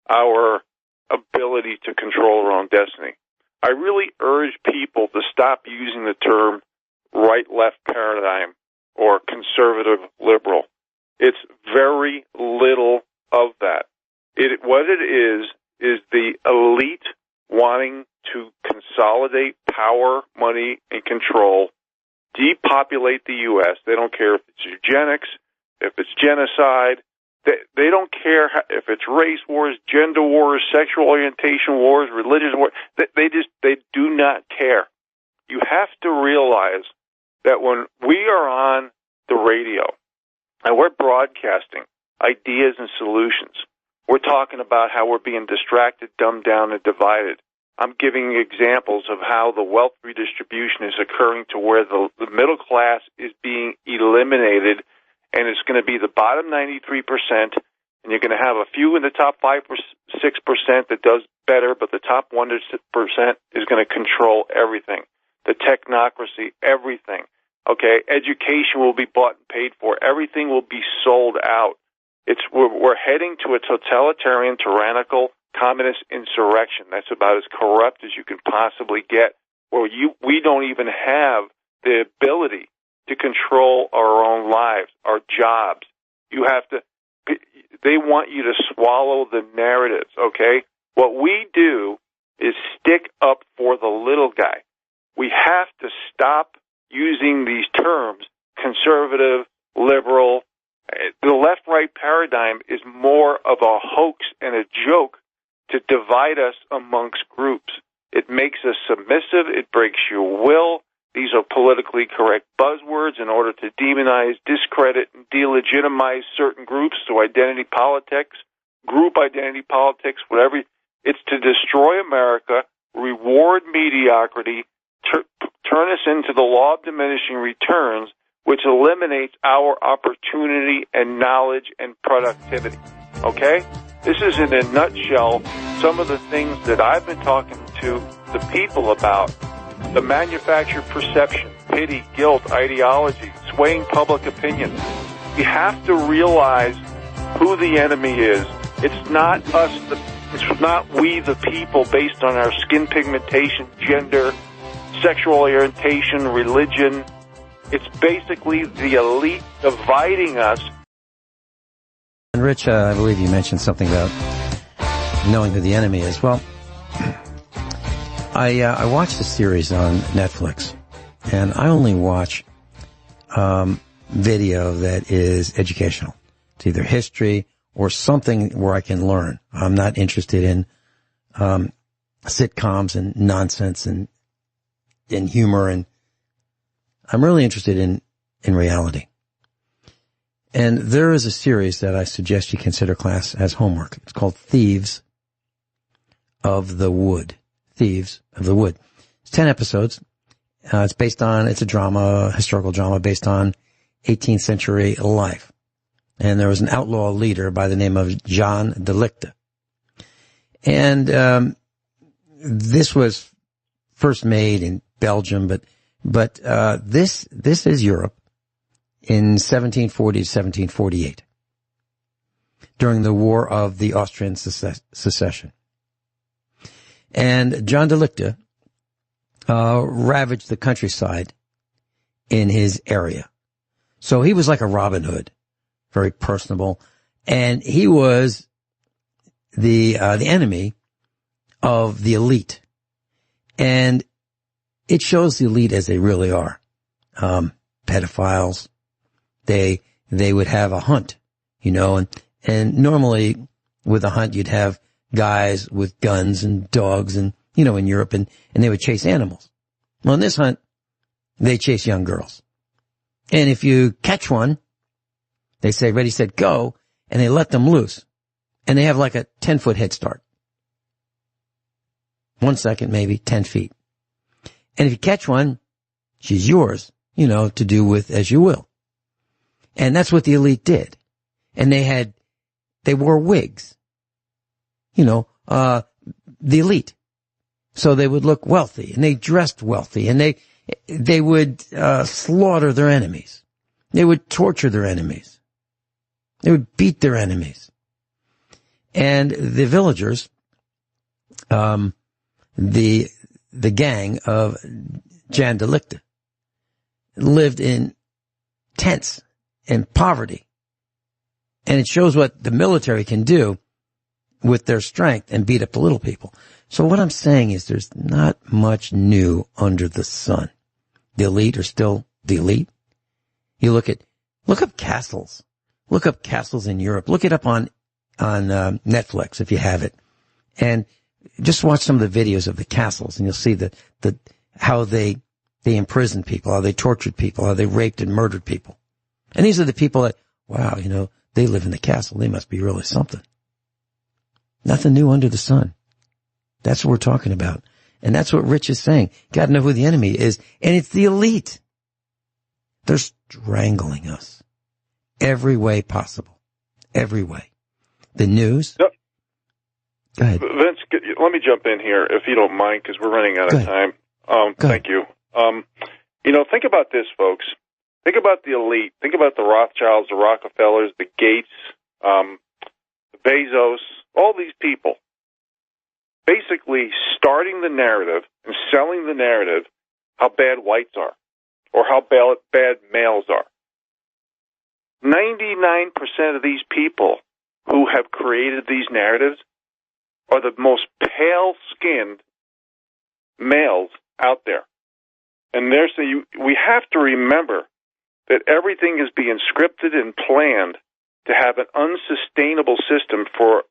our ability to control our own destiny. I really urge people to stop using the term right-left paradigm or conservative liberal. It's very little of that. What it is the elite wanting to consolidate power, money, and control, depopulate the U.S. They don't care if it's eugenics, if it's genocide. They don't care if it's race wars, gender wars, sexual orientation wars, religious wars. They do not care. You have to realize that when we are on the radio And we're broadcasting ideas and solutions. We're talking about how we're being distracted, dumbed down, and divided. I'm giving examples of how the wealth redistribution is occurring to where the middle class is being eliminated, and it's going to be the bottom 93%, and you're going to have a few in the top 5 or 6% that does better, but the top 1% is going to control everything. The technocracy, everything. Okay, education will be bought and paid for. Everything will be sold out. We're heading to a totalitarian, tyrannical, communist insurrection. That's about as corrupt as you can possibly get, where we don't even have the ability to control our own lives, our jobs. They want you to swallow the narratives, okay? What we do is stick up for the little guy. We have to stop using these terms, conservative, liberal. The left-right paradigm is more of a hoax and a joke to divide us amongst groups. It makes us submissive. It breaks your will. These are politically correct buzzwords in order to demonize, discredit, and delegitimize certain groups through identity politics, group identity politics, whatever. It's to destroy America, reward mediocrity, turn us into the law of diminishing returns, which eliminates our opportunity and knowledge and productivity. Okay? This is, in a nutshell, some of the things that I've been talking to the people about. The manufactured perception, pity, guilt, ideology, swaying public opinion. You have to realize who the enemy is. It's not us, it's not we the people based on our skin pigmentation, gender, sexual orientation, religion. It's basically the elite dividing us. And Rich, I believe you mentioned something about knowing who the enemy is. Well, I watched a series on Netflix, and I only watch video that is educational. It's either history or something where I can learn. I'm not interested in sitcoms and nonsense and humor, and I'm really interested in reality. And there is a series that I suggest you consider, class, as homework. It's called Thieves of the Wood. Thieves of the Wood. It's 10 episodes. It's a drama, historical drama based on 18th century life. And there was an outlaw leader by the name of John Delicta. And this was first made in Belgium, but this is Europe in 1740 to 1748 during the War of the Austrian Succession. And John Delicta ravaged the countryside in his area. So he was like a Robin Hood, very personable, and he was the enemy of the elite. And it shows the elite as they really are. Pedophiles. They would have a hunt, and normally with a hunt you'd have guys with guns and dogs and, in Europe, and they would chase animals. Well, in this hunt, they chase young girls. And if you catch one, they say, ready, set, go, and they let them loose. And they have like a 10-foot head start. 1 second, maybe 10 feet. And if you catch one, she's yours, to do with as you will. And that's what the elite did. And they wore wigs. The elite. So they would look wealthy, and they dressed wealthy, and they would slaughter their enemies. They would torture their enemies. They would beat their enemies. And the villagers, the gang of Jan Delicta lived in tents and poverty. And it shows what the military can do with their strength and beat up the little people. So what I'm saying is there's not much new under the sun. The elite are still the elite. You look up castles. Look up castles in Europe. Look it up on Netflix if you have it. And just watch some of the videos of the castles, and you'll see how they imprisoned people, how they tortured people, how they raped and murdered people. And these are the people that wow, they live in the castle. They must be really something. Nothing new under the sun. That's what we're talking about. And that's what Rich is saying. Got to know who the enemy is. And it's the elite. They're strangling us every way possible. Every way. The news. Yep. Go ahead. Vince, let me jump in here, if you don't mind, because we're running out of time. Thank you. Think about this, folks. Think about the elite. Think about the Rothschilds, the Rockefellers, the Gates, the Bezos, all these people. Basically starting the narrative and selling the narrative how bad whites are or how bad males are. 99% of these people who have created these narratives are the most pale-skinned males out there. And we have to remember that everything is being scripted and planned to have an unsustainable system for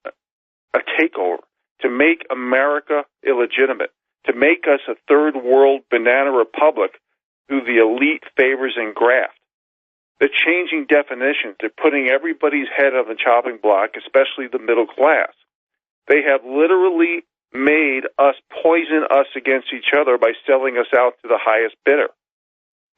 a takeover, to make America illegitimate, to make us a third world banana republic who the elite favors and graft. They're changing definitions. They're putting everybody's head on the chopping block, especially the middle class. They have literally made us poison us against each other by selling us out to the highest bidder.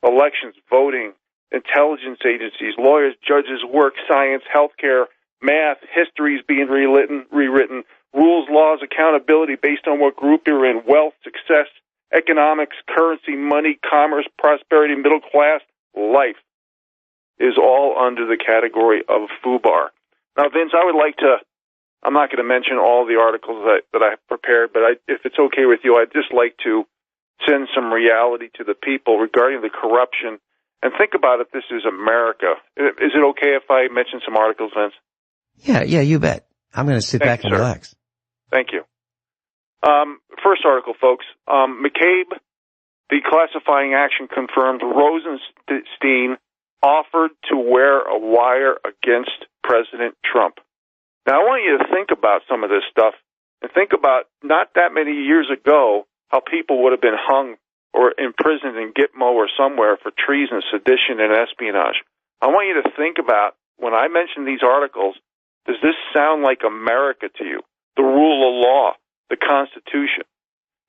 Elections, voting, intelligence agencies, lawyers, judges, work, science, healthcare, math, history is being rewritten, rules, laws, accountability based on what group you're in, wealth, success, economics, currency, money, commerce, prosperity, middle class, life is all under the category of FUBAR. Now, Vince, I'm not going to mention all the articles that I've prepared, but if it's okay with you, I'd just like to send some reality to the people regarding the corruption. And think about it, this is America. Is it okay if I mention some articles, Vince? Yeah, you bet. I'm going to sit back and relax. Thank you. First article, folks. McCabe, declassifying action confirmed. Rosenstein offered to wear a wire against President Trump. Now, I want you to think about some of this stuff and think about not that many years ago how people would have been hung or imprisoned in Gitmo or somewhere for treason, sedition, and espionage. I want you to think about, when I mention these articles, does this sound like America to you? The rule of law, the Constitution.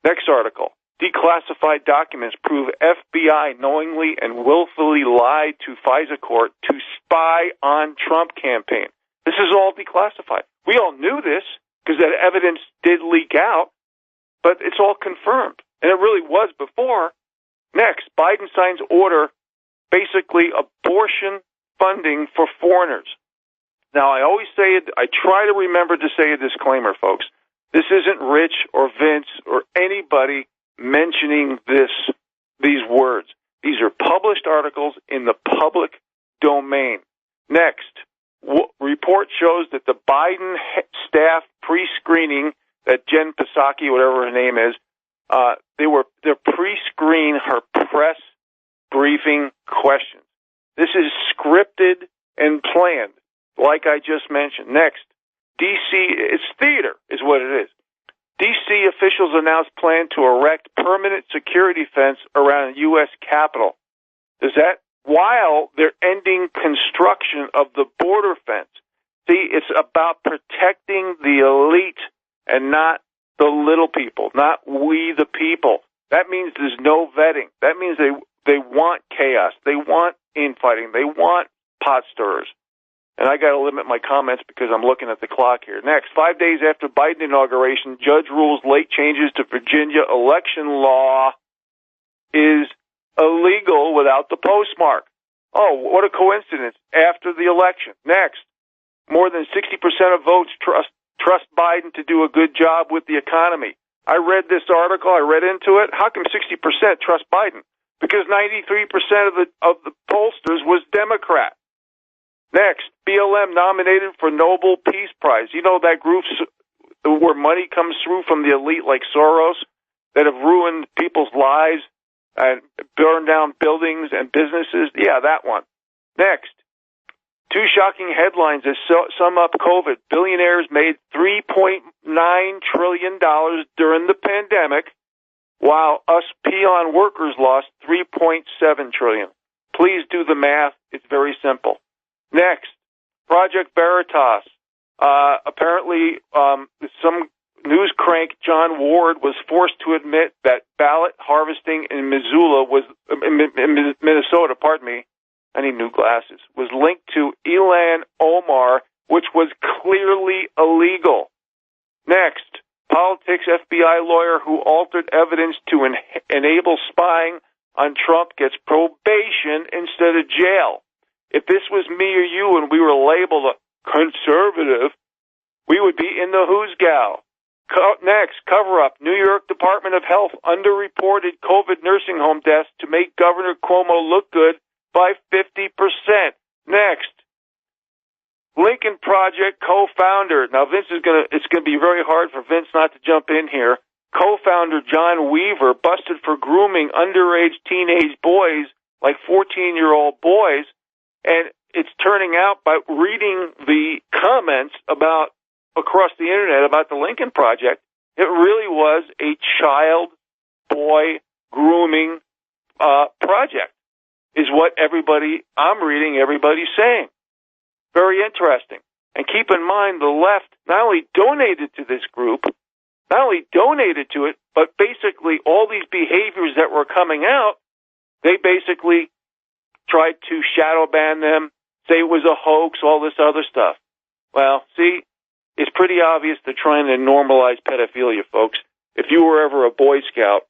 Next article. Declassified documents prove FBI knowingly and willfully lied to FISA court to spy on Trump campaign. This is all declassified. We all knew this because that evidence did leak out, but it's all confirmed. And it really was before. Next, Biden signs order, basically abortion funding for foreigners. Now, I always say it, I try to remember to say a disclaimer, folks. This isn't Rich or Vince or anybody mentioning these words. These are published articles in the public domain. Next, report shows that the Biden staff pre-screening, that Jen Psaki, whatever her name is, they're pre-screen her press briefing questions. This is scripted and planned, like I just mentioned. Next, D.C., it's theater is what it is. D.C. officials announced plan to erect permanent security fence around U.S. Capitol. While they're ending construction of the border fence. See, it's about protecting the elite and not the little people, not we the people. That means there's no vetting. That means they want chaos. They want infighting. They want pot stirrers. And I got to limit my comments because I'm looking at the clock here. Next, 5 days after Biden inauguration, judge rules late changes to Virginia election law is illegal without the postmark. Oh, what a coincidence. After the election. Next, more than 60% of votes trust Biden to do a good job with the economy. I read this article. I read into it. How come 60% trust Biden? Because 93% of the pollsters was Democrat. Next, BLM nominated for Nobel Peace Prize. You know that group where money comes through from the elite like Soros that have ruined people's lives and burned down buildings and businesses? Yeah, that one. Next, two shocking headlines that sum up COVID. Billionaires made $3.9 trillion during the pandemic, while us peon workers lost $3.7 trillion. Please do the math. It's very simple. Next, Project Veritas. Apparently, some news crank, John Ward, was forced to admit that ballot harvesting in Minnesota, I need new glasses, was linked to Ilhan Omar, which was clearly illegal. Next, politics FBI lawyer who altered evidence to enable spying on Trump gets probation instead of jail. If this was me or you and we were labeled a conservative, we would be in the who's gal. Next, cover-up. New York Department of Health underreported COVID nursing home deaths to make Governor Cuomo look good by 50%. Next, Lincoln Project co-founder. Now, it's going to be very hard for Vince not to jump in here. Co-founder John Weaver busted for grooming underage teenage boys, like 14-year-old boys, and it's turning out by reading the comments about across the internet about the Lincoln Project, it really was a child boy grooming project, is what I'm reading everybody's saying. Very interesting. And keep in mind, the left not only donated to this group, not only donated to it, but basically all these behaviors that were coming out, they basically tried to shadow ban them, say it was a hoax, all this other stuff. Well, see, it's pretty obvious they're trying to normalize pedophilia, folks. If you were ever a Boy Scout,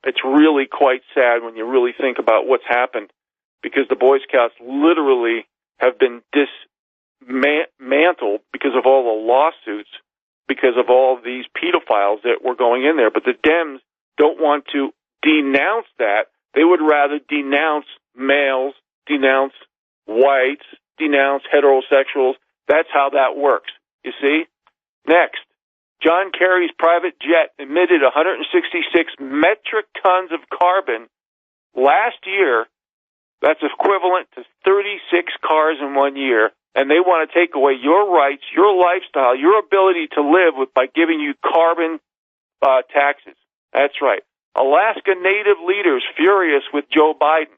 it's really quite sad when you really think about what's happened, because the Boy Scouts literally have been dismantled because of all the lawsuits, because of all these pedophiles that were going in there. But the Dems don't want to denounce that. They would rather denounce males, denounce whites, denounce heterosexuals. That's how that works. You see? Next, John Kerry's private jet emitted 166 metric tons of carbon last year. That's equivalent to 36 cars in 1 year. And they want to take away your rights, your lifestyle, your ability to live by giving you carbon taxes. That's right. Alaska Native leaders furious with Joe Biden.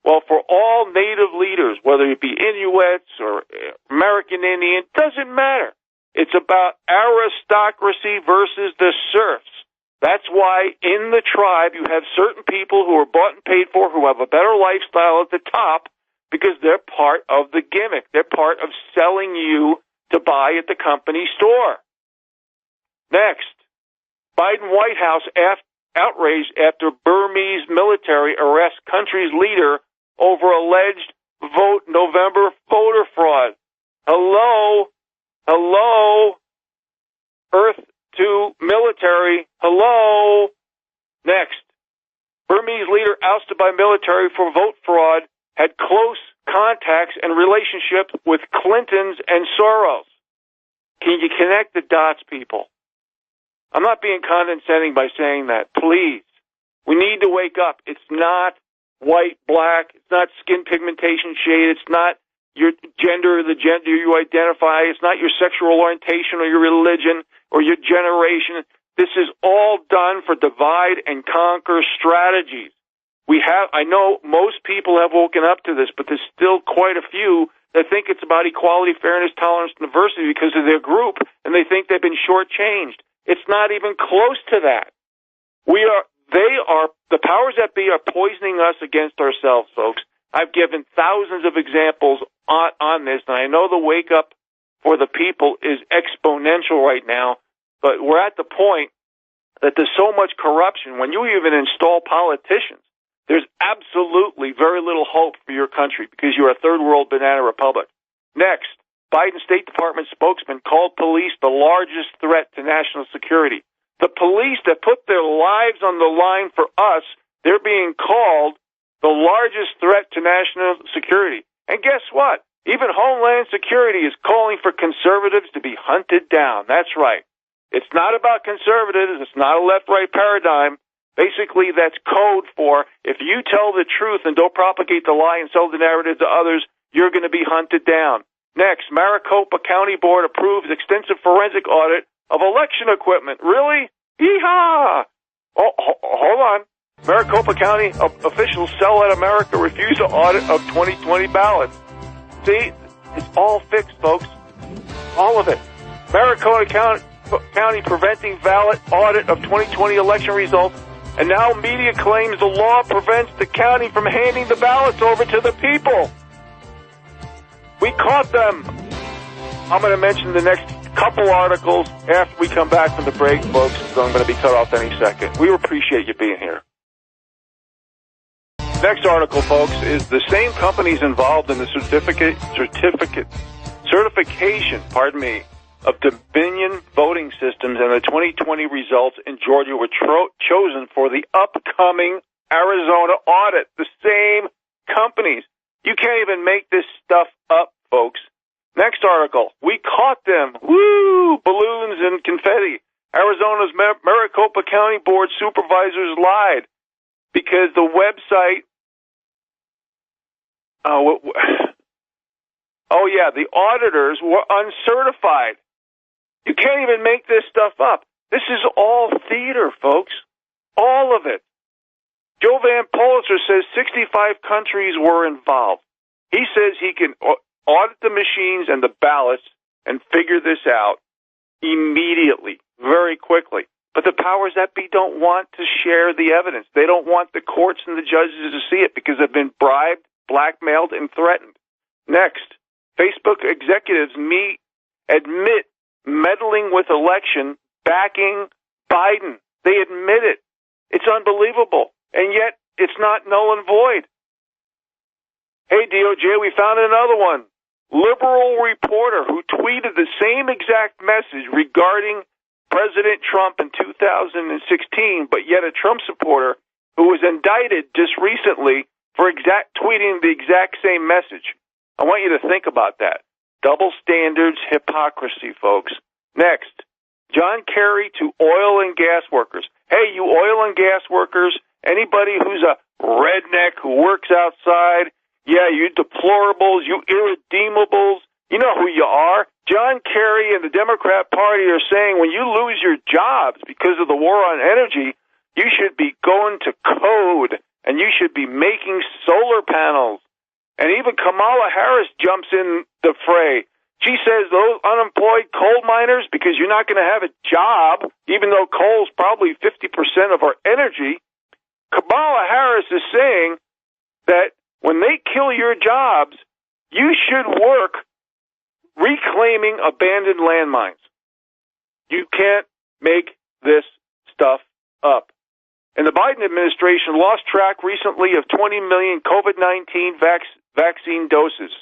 Well, for all Native leaders, whether it be Inuits or American Indian, doesn't matter. It's about aristocracy versus the serfs. That's why in the tribe you have certain people who are bought and paid for, who have a better lifestyle at the top, because they're part of the gimmick. They're part of selling you to buy at the company store. Next, Biden White House outraged after Burmese military arrests country's leader over alleged November voter fraud. Hello? Earth to military. Hello? Next, Burmese leader ousted by military for vote fraud had close contacts and relationships with Clintons and Soros. Can you connect the dots, people? I'm not being condescending by saying that. Please. We need to wake up. It's not white, black. It's not skin pigmentation shade. It's not your gender, the gender you identify. It's not your sexual orientation or your religion or your generation. This is all done for divide and conquer strategies. I know most people have woken up to this, but there's still quite a few that think it's about equality, fairness, tolerance, and diversity because of their group, and they think they've been shortchanged. It's not even close to that. The powers that be are poisoning us against ourselves, folks. I've given thousands of examples on this, and I know the wake up for the people is exponential right now, but we're at the point that there's so much corruption. When you even install politicians, there's absolutely very little hope for your country because you're a third world banana republic. Next, Biden State Department spokesman called police the largest threat to national security. The police that put their lives on the line for us, they're being called the largest threat to national security. And guess what? Even Homeland Security is calling for conservatives to be hunted down. That's right. It's not about conservatives. It's not a left-right paradigm. Basically, that's code for if you tell the truth and don't propagate the lie and sell the narrative to others, you're going to be hunted down. Next, Maricopa County Board approves extensive forensic audit of election equipment. Really? Yeehaw! Oh, hold on. Maricopa County officials sell out America refuse to audit of 2020 ballots. See, It's all fixed, folks. All of it. Maricopa County preventing valid audit of 2020 election results, and now media claims the law prevents the county from handing the ballots over to the people. We caught them. I'm going to mention the next couple articles after we come back from the break, folks, so I'm going to be cut off any second. We appreciate you being here. Next article, folks, is the same companies involved in the certification, of Dominion voting systems, and the 2020 results in Georgia were chosen for the upcoming Arizona audit. The same companies. You can't even make this stuff up, folks. Next article. We caught them. Woo! Balloons and confetti. Arizona's Maricopa County Board supervisors lied because the website... the auditors were uncertified. You can't even make this stuff up. This is all theater, folks. All of it. Joe Van Pulitzer says 65 countries were involved. He says he can audit the machines and the ballots and figure this out immediately, very quickly. But the powers that be don't want to share the evidence. They don't want the courts and the judges to see it because they've been bribed, blackmailed, and threatened. Next, Facebook executives admit meddling with election, backing Biden. They admit it. It's unbelievable. And yet, it's not null and void. Hey, DOJ, we found another one. Liberal reporter who tweeted the same exact message regarding President Trump in 2016, but yet a Trump supporter who was indicted just recently for tweeting the exact same message. I want you to think about that. Double standards, hypocrisy, folks. Next, John Kerry to oil and gas workers. Hey, you oil and gas workers, anybody who's a redneck who works outside, yeah, you deplorables, you irredeemables, you know who you are. John Kerry and the Democrat Party are saying when you lose your jobs because of the war on energy, you should be going to code and you should be making solar panels. And even Kamala Harris jumps in the fray. She says those unemployed coal miners, because you're not going to have a job, even though coal's probably 50% of our energy, Kamala Harris is saying that when they kill your jobs, you should work reclaiming abandoned landmines. You can't make this stuff up. And the Biden administration lost track recently of 20 million COVID-19 vaccine doses.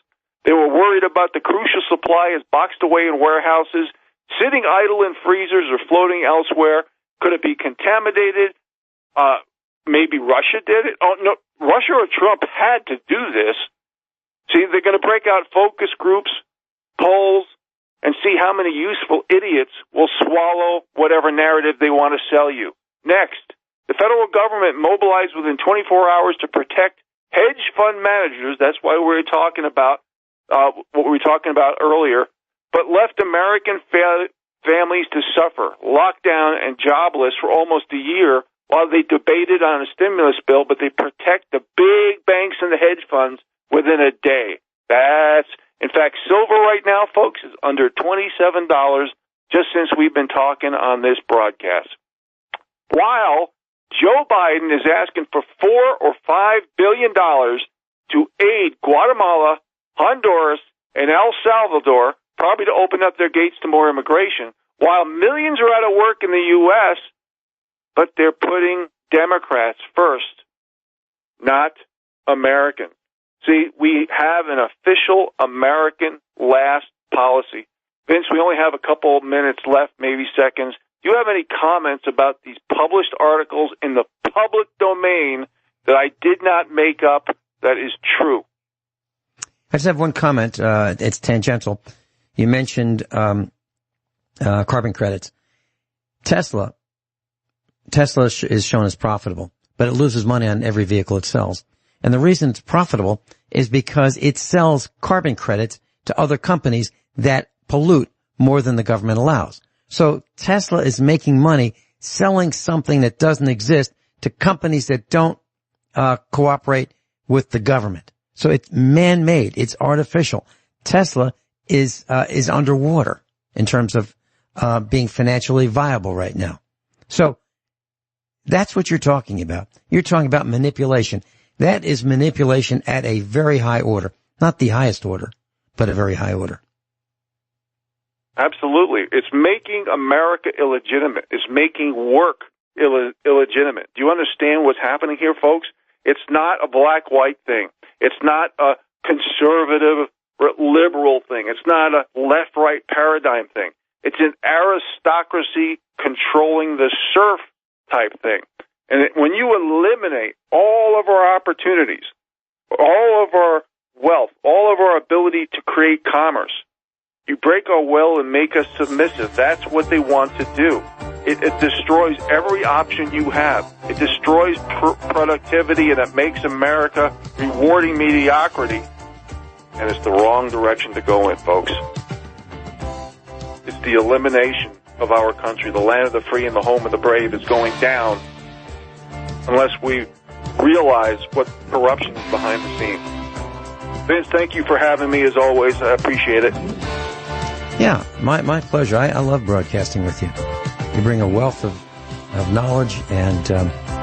They were worried about the crucial supply is boxed away in warehouses, sitting idle in freezers or floating elsewhere. Could it be contaminated? Maybe Russia did it. Oh, no, Russia or Trump had to do this. See, they're going to break out focus groups, polls, and see how many useful idiots will swallow whatever narrative they want to sell you. Next, the federal government mobilized within 24 hours to protect hedge fund managers. That's why we were talking about what we were talking about earlier, but left American families to suffer, locked down and jobless for almost a year while they debated on a stimulus bill, but they protect the big banks and the hedge funds within a day. In fact, silver right now, folks, is under $27 just since we've been talking on this broadcast. While Joe Biden is asking for $4 or $5 billion to aid Guatemala, Honduras, and El Salvador, probably to open up their gates to more immigration, while millions are out of work in the U.S., but they're putting Democrats first, not Americans. See, we have an official American last policy. Vince, we only have a couple of minutes left, maybe seconds. Do you have any comments about these published articles in the public domain that I did not make up that is true? I just have one comment. It's tangential. You mentioned carbon credits. Tesla is shown as profitable, but it loses money on every vehicle it sells. And the reason it's profitable is because it sells carbon credits to other companies that pollute more than the government allows. So Tesla is making money selling something that doesn't exist to companies that don't cooperate with the government. So it's man-made. It's artificial. Tesla is underwater in terms of being financially viable right now. So that's what you're talking about. You're talking about manipulation. That is manipulation at a very high order. Not the highest order, but a very high order. Absolutely. It's making America illegitimate. It's making work illegitimate. Do you understand what's happening here, folks? It's not a black-white thing. It's not a conservative or liberal thing. It's not a left-right paradigm thing. It's an aristocracy controlling the serf type thing. And when you eliminate all of our opportunities, all of our wealth, all of our ability to create commerce, you break our will and make us submissive. That's what they want to do. It destroys every option you have. It destroys productivity, and it makes America rewarding mediocrity. And it's the wrong direction to go in, folks. It's the elimination of our country. The land of the free and the home of the brave is going down unless we realize what corruption is behind the scenes. Vince, thank you for having me as always. I appreciate it. Yeah, my pleasure. I love broadcasting with you. You bring a wealth of knowledge and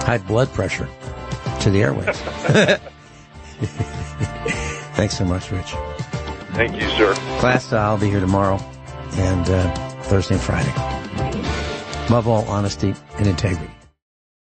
high blood pressure to the airwaves. Thanks so much, Rich. Thank you, sir. Class, I'll be here tomorrow and Thursday and Friday. Above all, honesty and integrity.